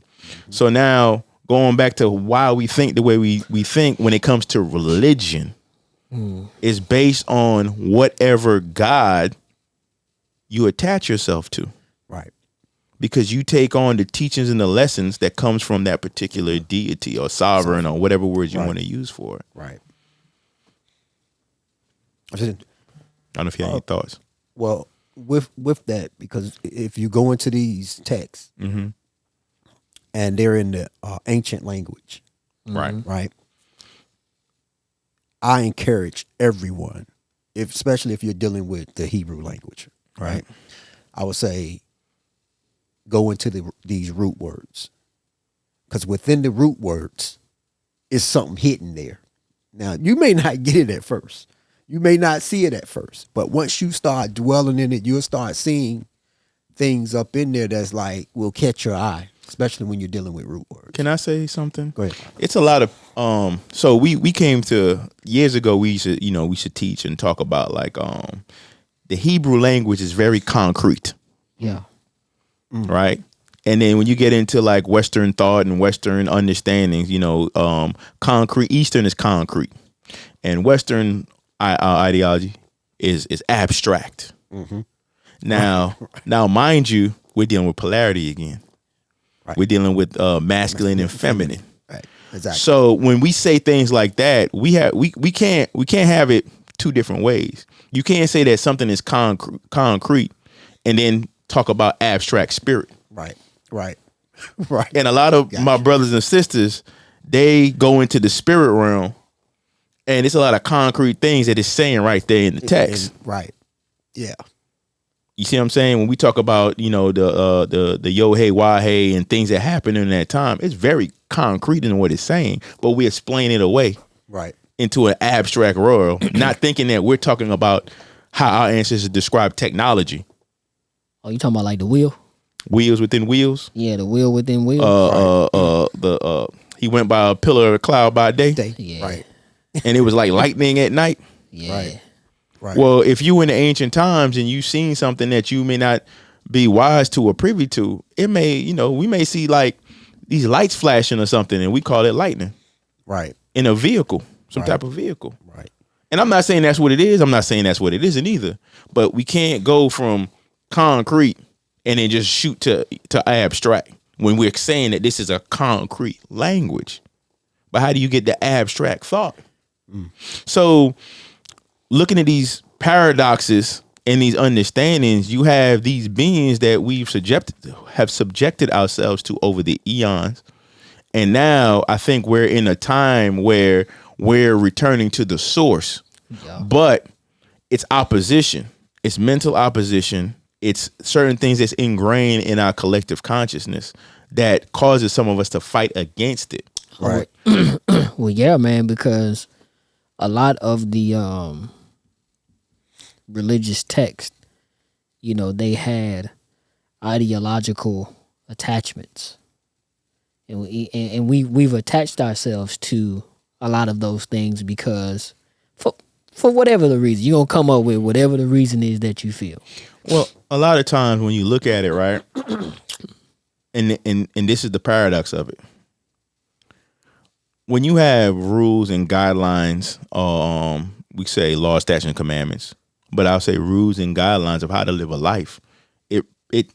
B: So now going back to why we think the way we think when it comes to religion is based on whatever God you attach yourself to.
C: Right.
B: Because you take on the teachings and the lessons that comes from that particular deity or sovereign or whatever words you want to use for it.
C: Right.
B: I don't know if you have any thoughts.
C: Well, with that, because if you go into these texts and they're in the ancient language, right? I encourage everyone, especially if you're dealing with the Hebrew language, right? I would say go into these root words, because within the root words is something hidden there. Now, you may not get it at first. You may not see it at first, but once you start dwelling in it, you'll start seeing things up in there that's like will catch your eye, especially when you're dealing with root words.
B: Can I say something?
C: Go ahead.
B: It's a lot of so we came to years ago, we should teach and talk about like the Hebrew language is very concrete.
A: Yeah.
B: Right. And then when you get into like Western thought and Western understandings, concrete, Eastern is concrete, and Western ideology is abstract. Now, mind you, we're dealing with polarity again. We're dealing with masculine and feminine.
C: Right. Exactly.
B: So when we say things like that, we can't have it two different ways. You can't say that something is concrete and then talk about abstract spirit.
C: Right. Right.
B: And a lot of my brothers and sisters, they go into the spirit realm, and it's a lot of concrete things that it's saying right there in the text.
C: Right. Yeah.
B: You see what I'm saying? When we talk about, the Yohei Wahei and things that happened in that time, it's very concrete in what it's saying, but we explain it away into an abstract world, not thinking that we're talking about how our ancestors described technology.
A: Oh, you talking about like the wheel?
B: Wheels within wheels?
A: Yeah, the wheel within wheels.
B: He went by a pillar of cloud by day.
A: Yeah.
C: Right.
B: And it was like lightning at night.
A: Yeah.
C: Right.
B: Well, if you in the ancient times and you seen something that you may not be wise to or privy to, it may, we may see like these lights flashing or something, and we call it lightning.
C: Right.
B: In a vehicle, some type of vehicle.
C: Right.
B: And I'm not saying that's what it is. I'm not saying that's what it isn't either. But we can't go from concrete and then just shoot to abstract when we're saying that this is a concrete language. But how do you get the abstract thought? So looking at these paradoxes and these understandings, you have these beings that we've subjected ourselves to over the eons. And now I think we're in a time where we're returning to the source, but it's opposition. It's mental opposition. It's certain things that's ingrained in our collective consciousness that causes some of us to fight against it.
C: Right.
A: Well, yeah, man, because a lot of the religious text, they had ideological attachments, and we've attached ourselves to a lot of those things because, For whatever the reason. You're going to come up with whatever the reason is that you feel.
B: Well, a lot of times when you look at it, right, and this is the paradox of it. When you have rules and guidelines, we say law, statutes, and commandments, but I'll say rules and guidelines of how to live a life. It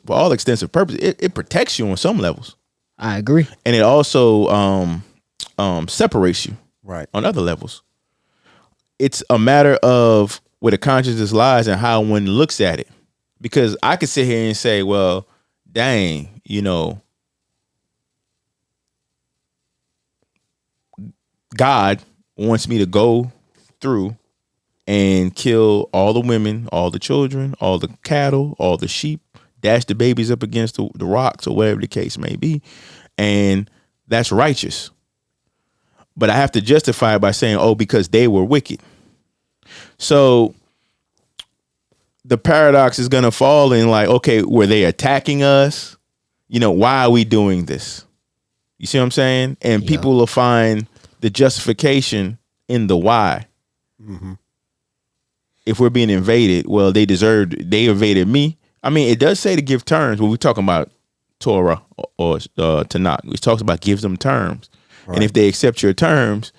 B: for all extensive purpose, it protects you on some levels.
A: I agree.
B: And it also separates you
C: Right.
B: on other levels. It's a matter of where the consciousness lies and how one looks at it. Because I could sit here and say, well, dang, God wants me to go through and kill all the women, all the children, all the cattle, all the sheep, dash the babies up against the rocks or whatever the case may be. And that's righteous. But I have to justify it by saying, oh, because they were wicked. So the paradox is going to fall in like, okay, were they attacking us? Why are we doing this? You see what I'm saying? And people will find the justification in the why. Mm-hmm. If we're being invaded, well, they invaded me. I mean, it does say to give terms when we're talking about Torah or Tanakh. It talks about gives them terms. Right. And if they accept your terms,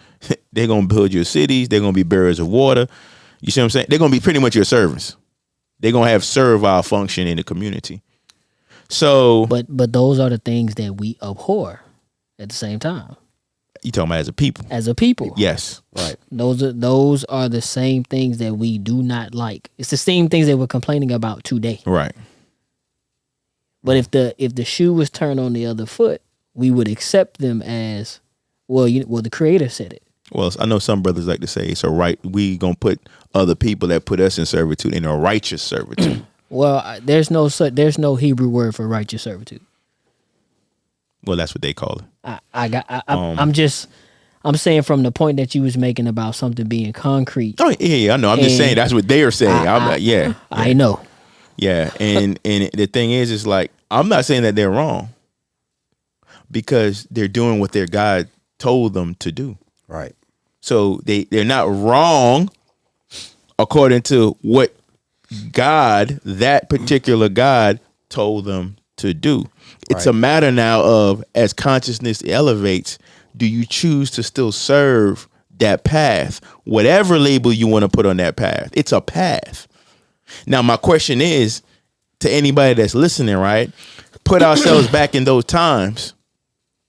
B: they're going to build your cities. They're going to be bearers of water. You see what I'm saying? They're going to be pretty much your servants. They're going to have servile function in the community. So,
A: but those are the things that we abhor at the same time.
B: You talking about as a people? As a people. Yes.
C: Right.
A: Those are the same things that we do not like. It's the same things that we're complaining about today.
B: Right.
A: But if the shoe was turned on the other foot, we would accept them as the Creator said it.
B: Well, I know some brothers like to say it's a right. We gonna put other people that put us in servitude in a righteous servitude.
A: Well, there's no Hebrew word for righteous servitude.
B: Well, that's what they call it.
A: I'm saying from the point that you was making about something being concrete.
B: Oh yeah, I know. I'm just saying that's what they are saying.
A: I know.
B: Yeah, and the thing is like I'm not saying that they're wrong because they're doing what their God told them to do.
C: Right.
B: So they're not wrong according to what that particular God told them to do. It's a matter now of, as consciousness elevates, do you choose to still serve that path? Whatever label you want to put on that path, it's a path. Now, my question is to anybody that's listening, right? Put ourselves back in those times,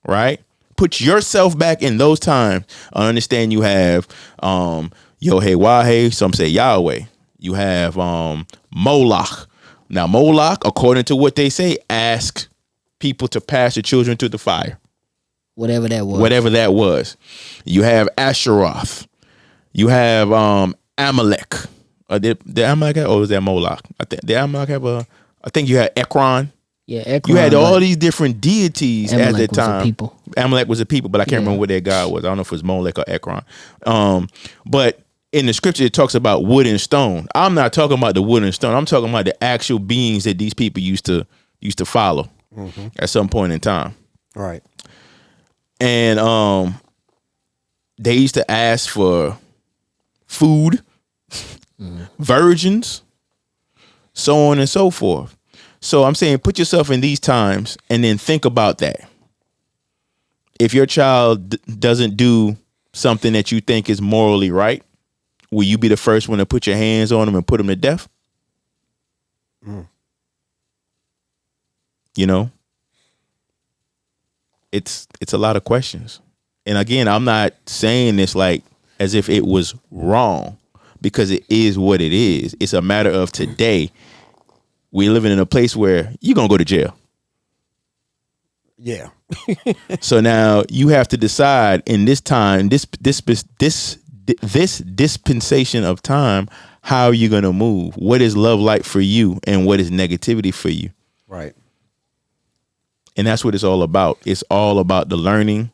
B: right? Put yourself back in those times. I understand you have Yohe-Wahe, some say Yahweh. You have Moloch. Now, Moloch, according to what they say, ask people to pass the children to the fire.
A: Whatever that was.
B: You have Asheroth. You have Amalek. Did Amalek have, or was that Moloch? I think you had Ekron.
A: Yeah, Ekron.
B: You had all these different deities
A: Amalek
B: at that time. Amalek was a people, but I can't remember what their god was. I don't know if it was Molech or Ekron. But in the scripture, it talks about wood and stone. I'm not talking about the wood and stone. I'm talking about the actual beings that these people used to follow at some point in time.
C: Right.
B: And they used to ask for food, virgins, so on and so forth. So I'm saying put yourself in these times and then think about that. If your child doesn't do something that you think is morally right, will you be the first one to put your hands on them and put them to death? It's a lot of questions. And again, I'm not saying this like as if it was wrong, because it is what it is. It's a matter of today. We're living in a place where you're going to go to jail.
C: Yeah.
B: So now you have to decide in this time, this dispensation of time, how are you going to move? What is love like for you and what is negativity for you?
C: Right.
B: And that's what it's all about. It's all about the learning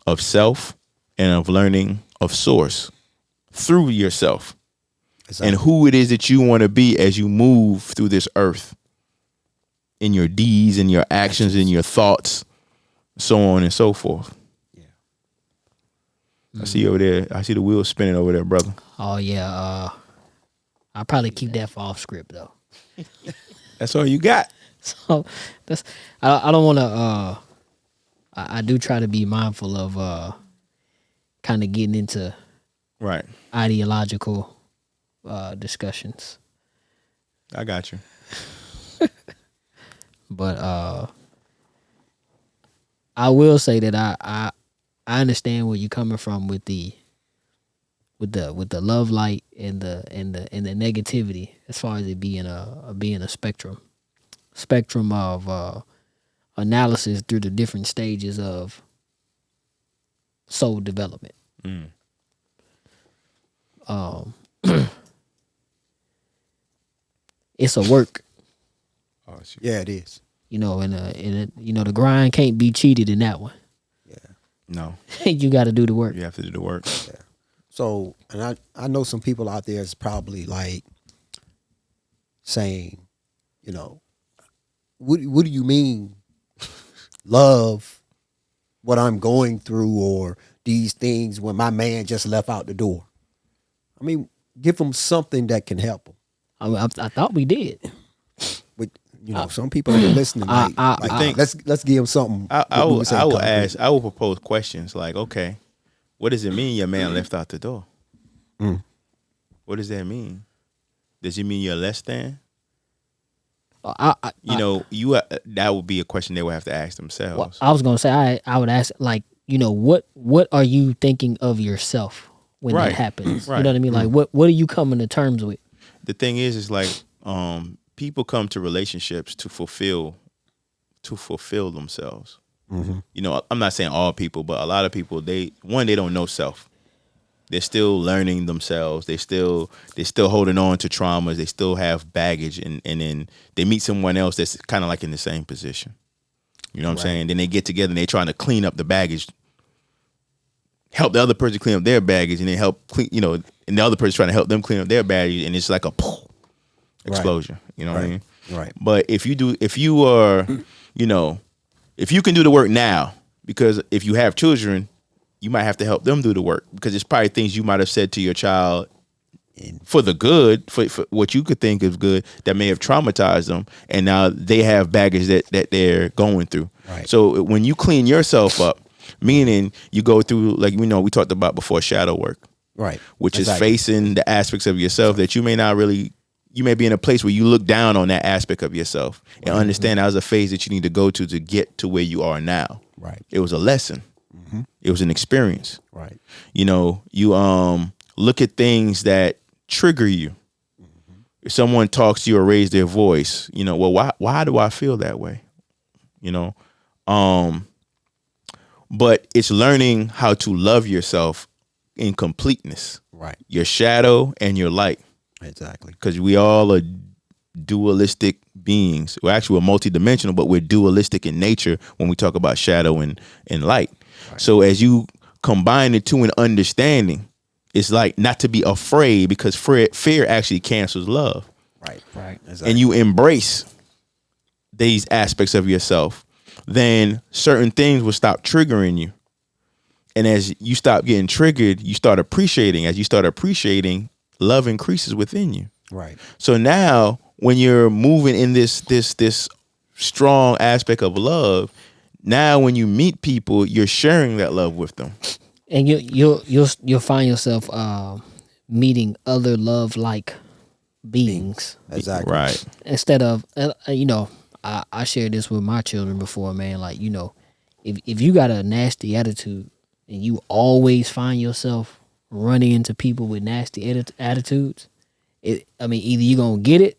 B: of self and of learning of source through yourself. Exactly. And who it is that you want to be as you move through this earth in your deeds and your actions and your thoughts, so on and so forth.
C: Yeah.
B: I see you over there. I see the wheels spinning over there, brother.
A: Oh yeah. I'll probably keep that for off script though.
B: That's all you got.
A: So that's I don't want to. I do try to be mindful of kind of getting into
B: Right.
A: ideological discussions.
B: I got you.
A: But I will say that I understand where you're coming from with the love light and the negativity, as far as it being a spectrum of analysis through the different stages of soul development. It's a work,
B: Oh, shit.
C: Yeah, it is.
A: and the grind can't be cheated in that one.
C: Yeah.
B: No,
A: You got to do the work.
B: you have to do the work.
C: So, and I know some people out there is probably like saying, what do you mean love what I'm going through or these things when my man just left out the door? I mean, give them something that can help them.
A: I thought we did.
C: But some people ain't listening. I
B: think-
C: let's give them something.
B: I
C: what we say
B: will
C: concrete.
B: ask. I will propose questions like, okay, what does it mean your man left out the door? What does that mean? Does it mean you're less than? That would be a question they would have to ask themselves.
A: Well, I was gonna say I would ask, like, what are you thinking of yourself when
B: Right.
A: that happens?
B: Right.
A: You know what I mean? Like what are you coming to terms with?
B: The thing is like people come to relationships to fulfill themselves. I'm not saying all people, but a lot of people they don't know self. They're still learning themselves. They're still holding on to traumas. They still have baggage, and then they meet someone else that's kind of like in the same position. You know what I'm saying? Then they get together and they're trying to clean up the baggage, help the other person clean up their baggage, and then help clean, and the other person's trying to help them clean up their baggage, and it's like a explosion. You know what I mean?
C: Right.
B: But if you can do the work now, because if you have children, you might have to help them do the work, because it's probably things you might have said to your child for the good, for what you could think is good, that may have traumatized them, and now they have baggage that they're going through.
C: Right.
B: So when you clean yourself up, meaning you go through, like we talked about before, shadow work,
C: Right.
B: which is
C: Exactly.
B: facing the aspects of yourself that you may not really. You may be in a place where you look down on that aspect of yourself and understand that was a phase that you need to go to get to where you are now.
C: Right.
B: It was a lesson. It was an experience.
C: Right.
B: You look at things that trigger you. If someone talks to you or raise their voice, why do I feel that way? But it's learning how to love yourself in completeness.
C: Right.
B: Your shadow and your light.
C: Exactly.
B: Because we all are dualistic beings. We're multidimensional, but we're dualistic in nature when we talk about shadow and light. Right. So as you combine the two in understanding, it's like not to be afraid, because fear actually cancels love.
C: Right. Exactly.
B: And you embrace these aspects of yourself, then certain things will stop triggering you. And as you stop getting triggered, you start appreciating. As you start appreciating, love increases within you.
C: Right.
B: So now when you're moving in this strong aspect of love, now when you meet people, you're sharing that love with them.
A: And you'll find yourself meeting other love-like beings.
C: Exactly.
B: Right.
A: Instead of I shared this with my children before, man. Like, if you got a nasty attitude and you always find yourself running into people with nasty attitudes, either you're gonna get it,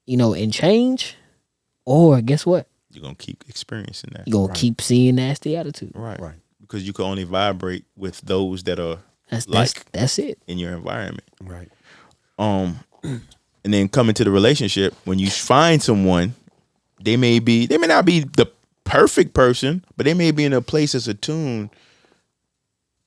A: and change, or guess what?
B: You're gonna keep experiencing that.
A: You're gonna keep seeing nasty attitude.
B: Right. Because you can only vibrate with those that are
A: That's it.
B: in your environment.
C: Right.
B: And then coming to the relationship, when you find someone, they may not be the perfect person, but they may be in a place that's attuned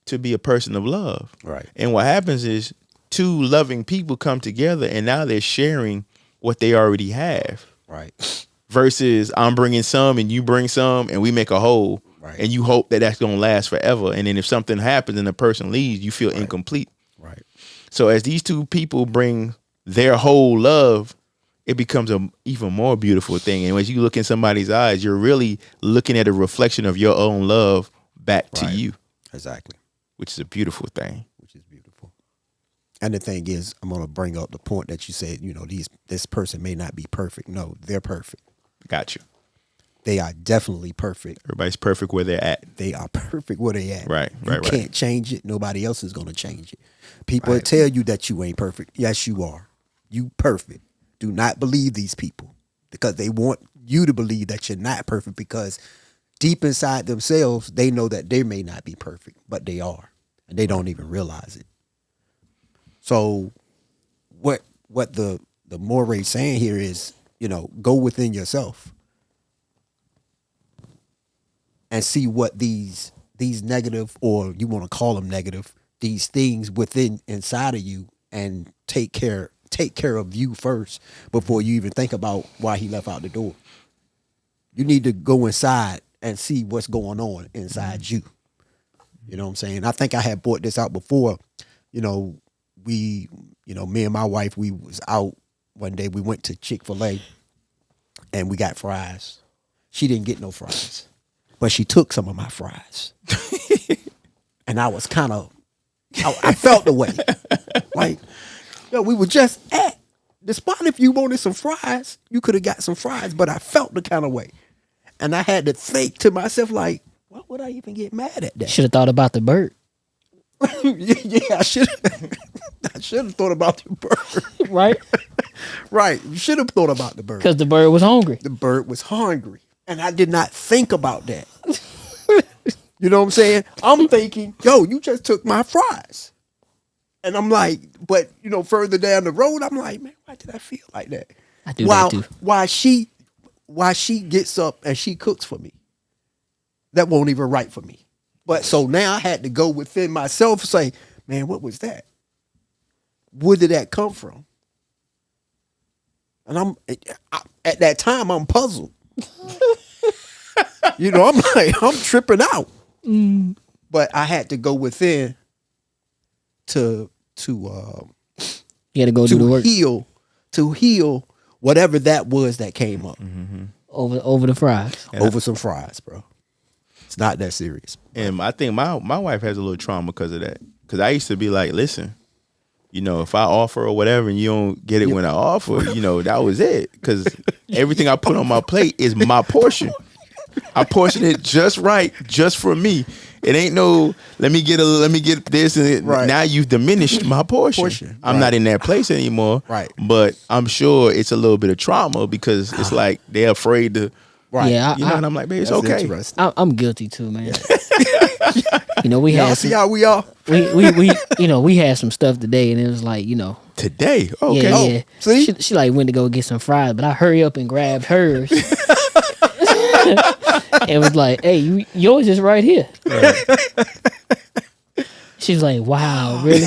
B: to be a person of love.
C: Right.
B: And what happens is two loving people come together, and now they're sharing what they already have.
C: Right.
B: Versus I'm bringing some and you bring some and we make a whole.
C: Right.
B: And you hope that that's going to last forever. And then if something happens and the person leaves, you feel incomplete.
C: Right.
B: So as these two people bring their whole love, it becomes a even more beautiful thing. And as you look in somebody's eyes, you're really looking at a reflection of your own love back to you,
C: Exactly.
B: which is a beautiful thing.
C: Which is beautiful. And the thing is, I'm going to bring up the point that you said, this person may not be perfect. No, they're perfect.
B: Got you.
C: They are definitely perfect.
B: Everybody's perfect where they're at.
C: They are perfect where they at.
B: Right.
C: You can't change it. Nobody else is going to change it. People tell you that you ain't perfect. Yes, you are. You perfect. Do not believe these people because they want you to believe that you're not perfect, because deep inside themselves, they know that they may not be perfect, but they are, and they don't even realize it. So what the Moray's saying here is, go within yourself and see what these negative, or you want to call them negative, these things within inside of you, and take care of you first before you even think about why he left out the door. You need to go inside and see what's going on inside you. You know what I'm saying? I think I had brought this out before. Me and my wife, we was out one day. We went to Chick-fil-A and we got fries. She didn't get no fries, but she took some of my fries. And I was I felt the way. Like, we were just at the spot. If you wanted some fries, you could have got some fries, but I felt the kind of way. And I had to think to myself, like, why would I even get mad at that?
A: Should have thought about the bird.
C: Yeah, I should have thought about the bird.
A: Right?
C: Right. You should have thought about the bird.
A: Because the bird was hungry.
C: The bird was hungry. And I did not think about that. You know what I'm saying? I'm thinking, you just took my fries. And I'm like, but further down the road, I'm like, man, why did I feel like that?
A: I do that too.
C: Why she gets up and she cooks for me. That won't even right for me. But so now I had to go within myself and say, man, what was that? Where did that come from? And at that time, I'm puzzled. I'm like, I'm tripping out. But I had to go within to
A: you had to go do the work.
C: Heal whatever that was that came up.
B: Mm-hmm.
A: Over the fries.
C: Over some fries, bro. It's not that serious.
B: And I think my wife has a little trauma because of that. Because I used to be like, listen, if I offer or whatever and you don't get it when I offer, that was it. Because everything I put on my plate is my portion. I portion it just right, just for me. It ain't no, let me get this. And
C: right.
B: Now you've diminished my portion. I'm not in that place anymore.
C: Right.
B: But I'm sure it's a little bit of trauma because it's like they're afraid to.
C: Right.
A: Yeah,
B: and I'm like, babe, it's okay.
A: I'm guilty too, man. We had
C: see how we are.
A: we had some stuff today, and it was like,
B: Today, okay.
A: Yeah.
C: See?
A: She like went to go get some fries, but I hurry up and grabbed hers. It was like, hey, yours is right here. Right. She's like, wow, really?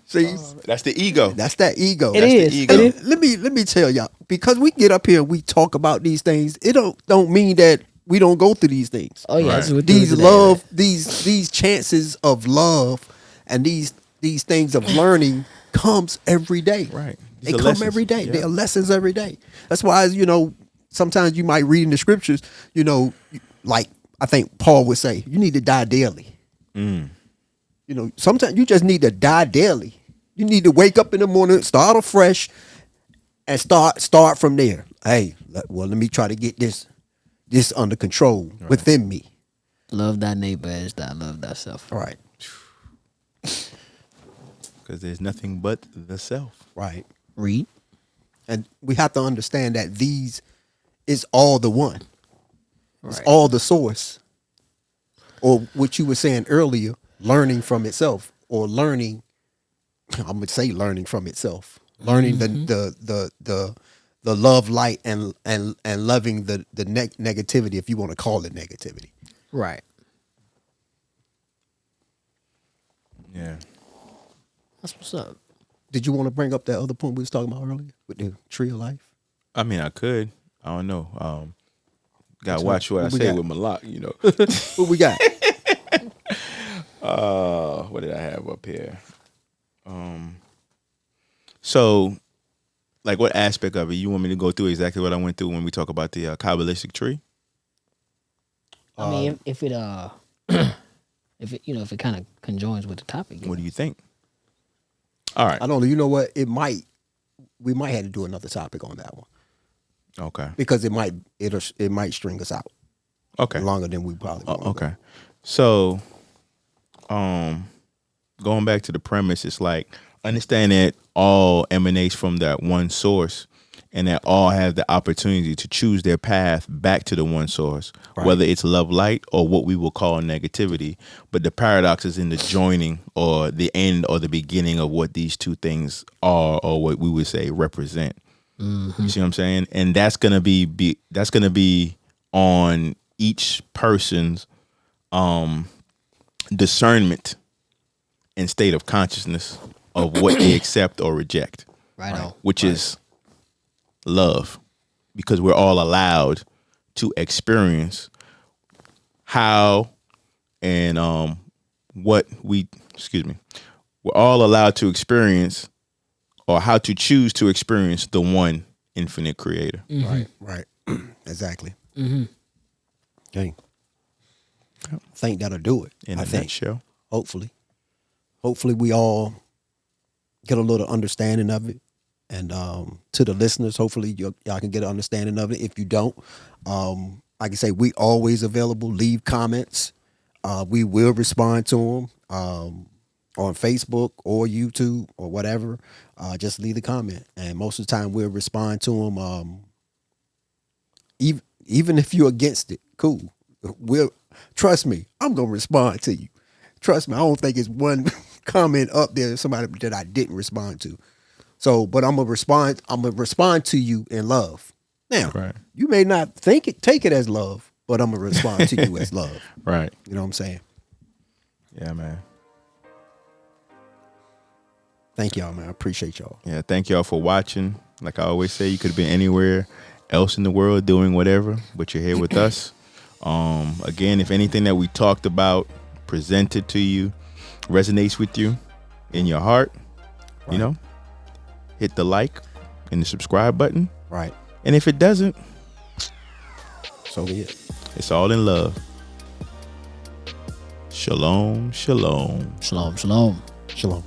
C: See,
B: that's the ego.
C: That's that ego.
A: It
C: That's
A: is.
C: the ego.
A: It is.
C: Let me tell y'all, because we get up here and we talk about these things, it don't mean that we don't go through these things.
A: Oh yeah,
B: Right.
C: These chances of love and these things of learning comes every day.
B: Right.
C: They come every day.
B: Yeah.
C: They are lessons every day. That's why, sometimes you might read in the scriptures, like I think Paul would say, you need to die daily. Sometimes you just need to die daily. You need to wake up in the morning, start afresh, and start from there. Hey, let me try to get this under control within me.
A: Love thy neighbor as thou love thyself.
C: Right.
B: Because there's nothing but the self.
C: Right.
A: Read.
C: And we have to understand that these is all the one. It's
A: Right.
C: all the source. Or what you were saying earlier, learning from itself, or learning, I'm gonna say learning from itself. Learning the love, light, and loving the negativity, if you want to call it negativity.
A: Right.
B: Yeah.
A: That's what's up.
C: Did you want to bring up that other point we was talking about earlier with the tree of life?
B: I mean, I could. I don't know. Gotta watch what I say with Malak, you know.
C: What we got?
B: What did I have up here? So, like, what aspect of it you want me to go through? Exactly what I went through when we talk about the Kabbalistic tree.
A: I mean, if it if it kind of conjoins with the topic.
B: What do you think? All right.
C: I don't know. You know what? We might have to do another topic on that one.
B: Okay.
C: Because it might string us out.
B: Okay.
C: Longer than we probably want.
B: Okay. So, going back to the premise, it's like understand that all emanates from that one source, and that all have the opportunity to choose their path back to the one source,
C: right.
B: Whether it's love, light, or what we will call negativity. But the paradox is in the joining or the end or the beginning of what these two things are, or what we would say represent. Mm-hmm. You see what I'm saying? And that's gonna be on each person's discernment and state of consciousness of what they accept or reject.
A: Right on.
B: Which is love, because we're all allowed to experience how and we're all allowed to experience or how to choose to experience the one infinite creator.
A: Mm-hmm.
C: Right. Exactly.
A: Mm-hmm.
C: Okay. I think that'll do it.
B: In a nutshell.
C: Hopefully we all get a little understanding of it. And to the listeners, hopefully y'all can get an understanding of it. If you don't, like I say, we always available. Leave comments. We will respond to them on Facebook or YouTube or whatever. Just leave the comment. And most of the time we'll respond to them. Even if you're against it, cool. Trust me, I'm going to respond to you. Trust me, I don't think it's one comment up there, somebody that I didn't respond to. So, but I'm gonna respond to you in love. Now,
B: right.
C: You may not take it as love, but I'm gonna respond to you as love.
B: Right.
C: You know what I'm saying?
B: Yeah, man.
C: Thank y'all, man. I appreciate y'all.
B: Yeah, thank y'all for watching. Like I always say, you could have been anywhere else in the world doing whatever, but you're here with us. Again, if anything that we talked about, presented to you, resonates with you in your heart, right. You know, hit the like and the subscribe button.
C: Right.
B: And if it doesn't,
C: so be it.
B: It's all in love. Shalom, shalom.
A: Shalom, shalom.
C: Shalom.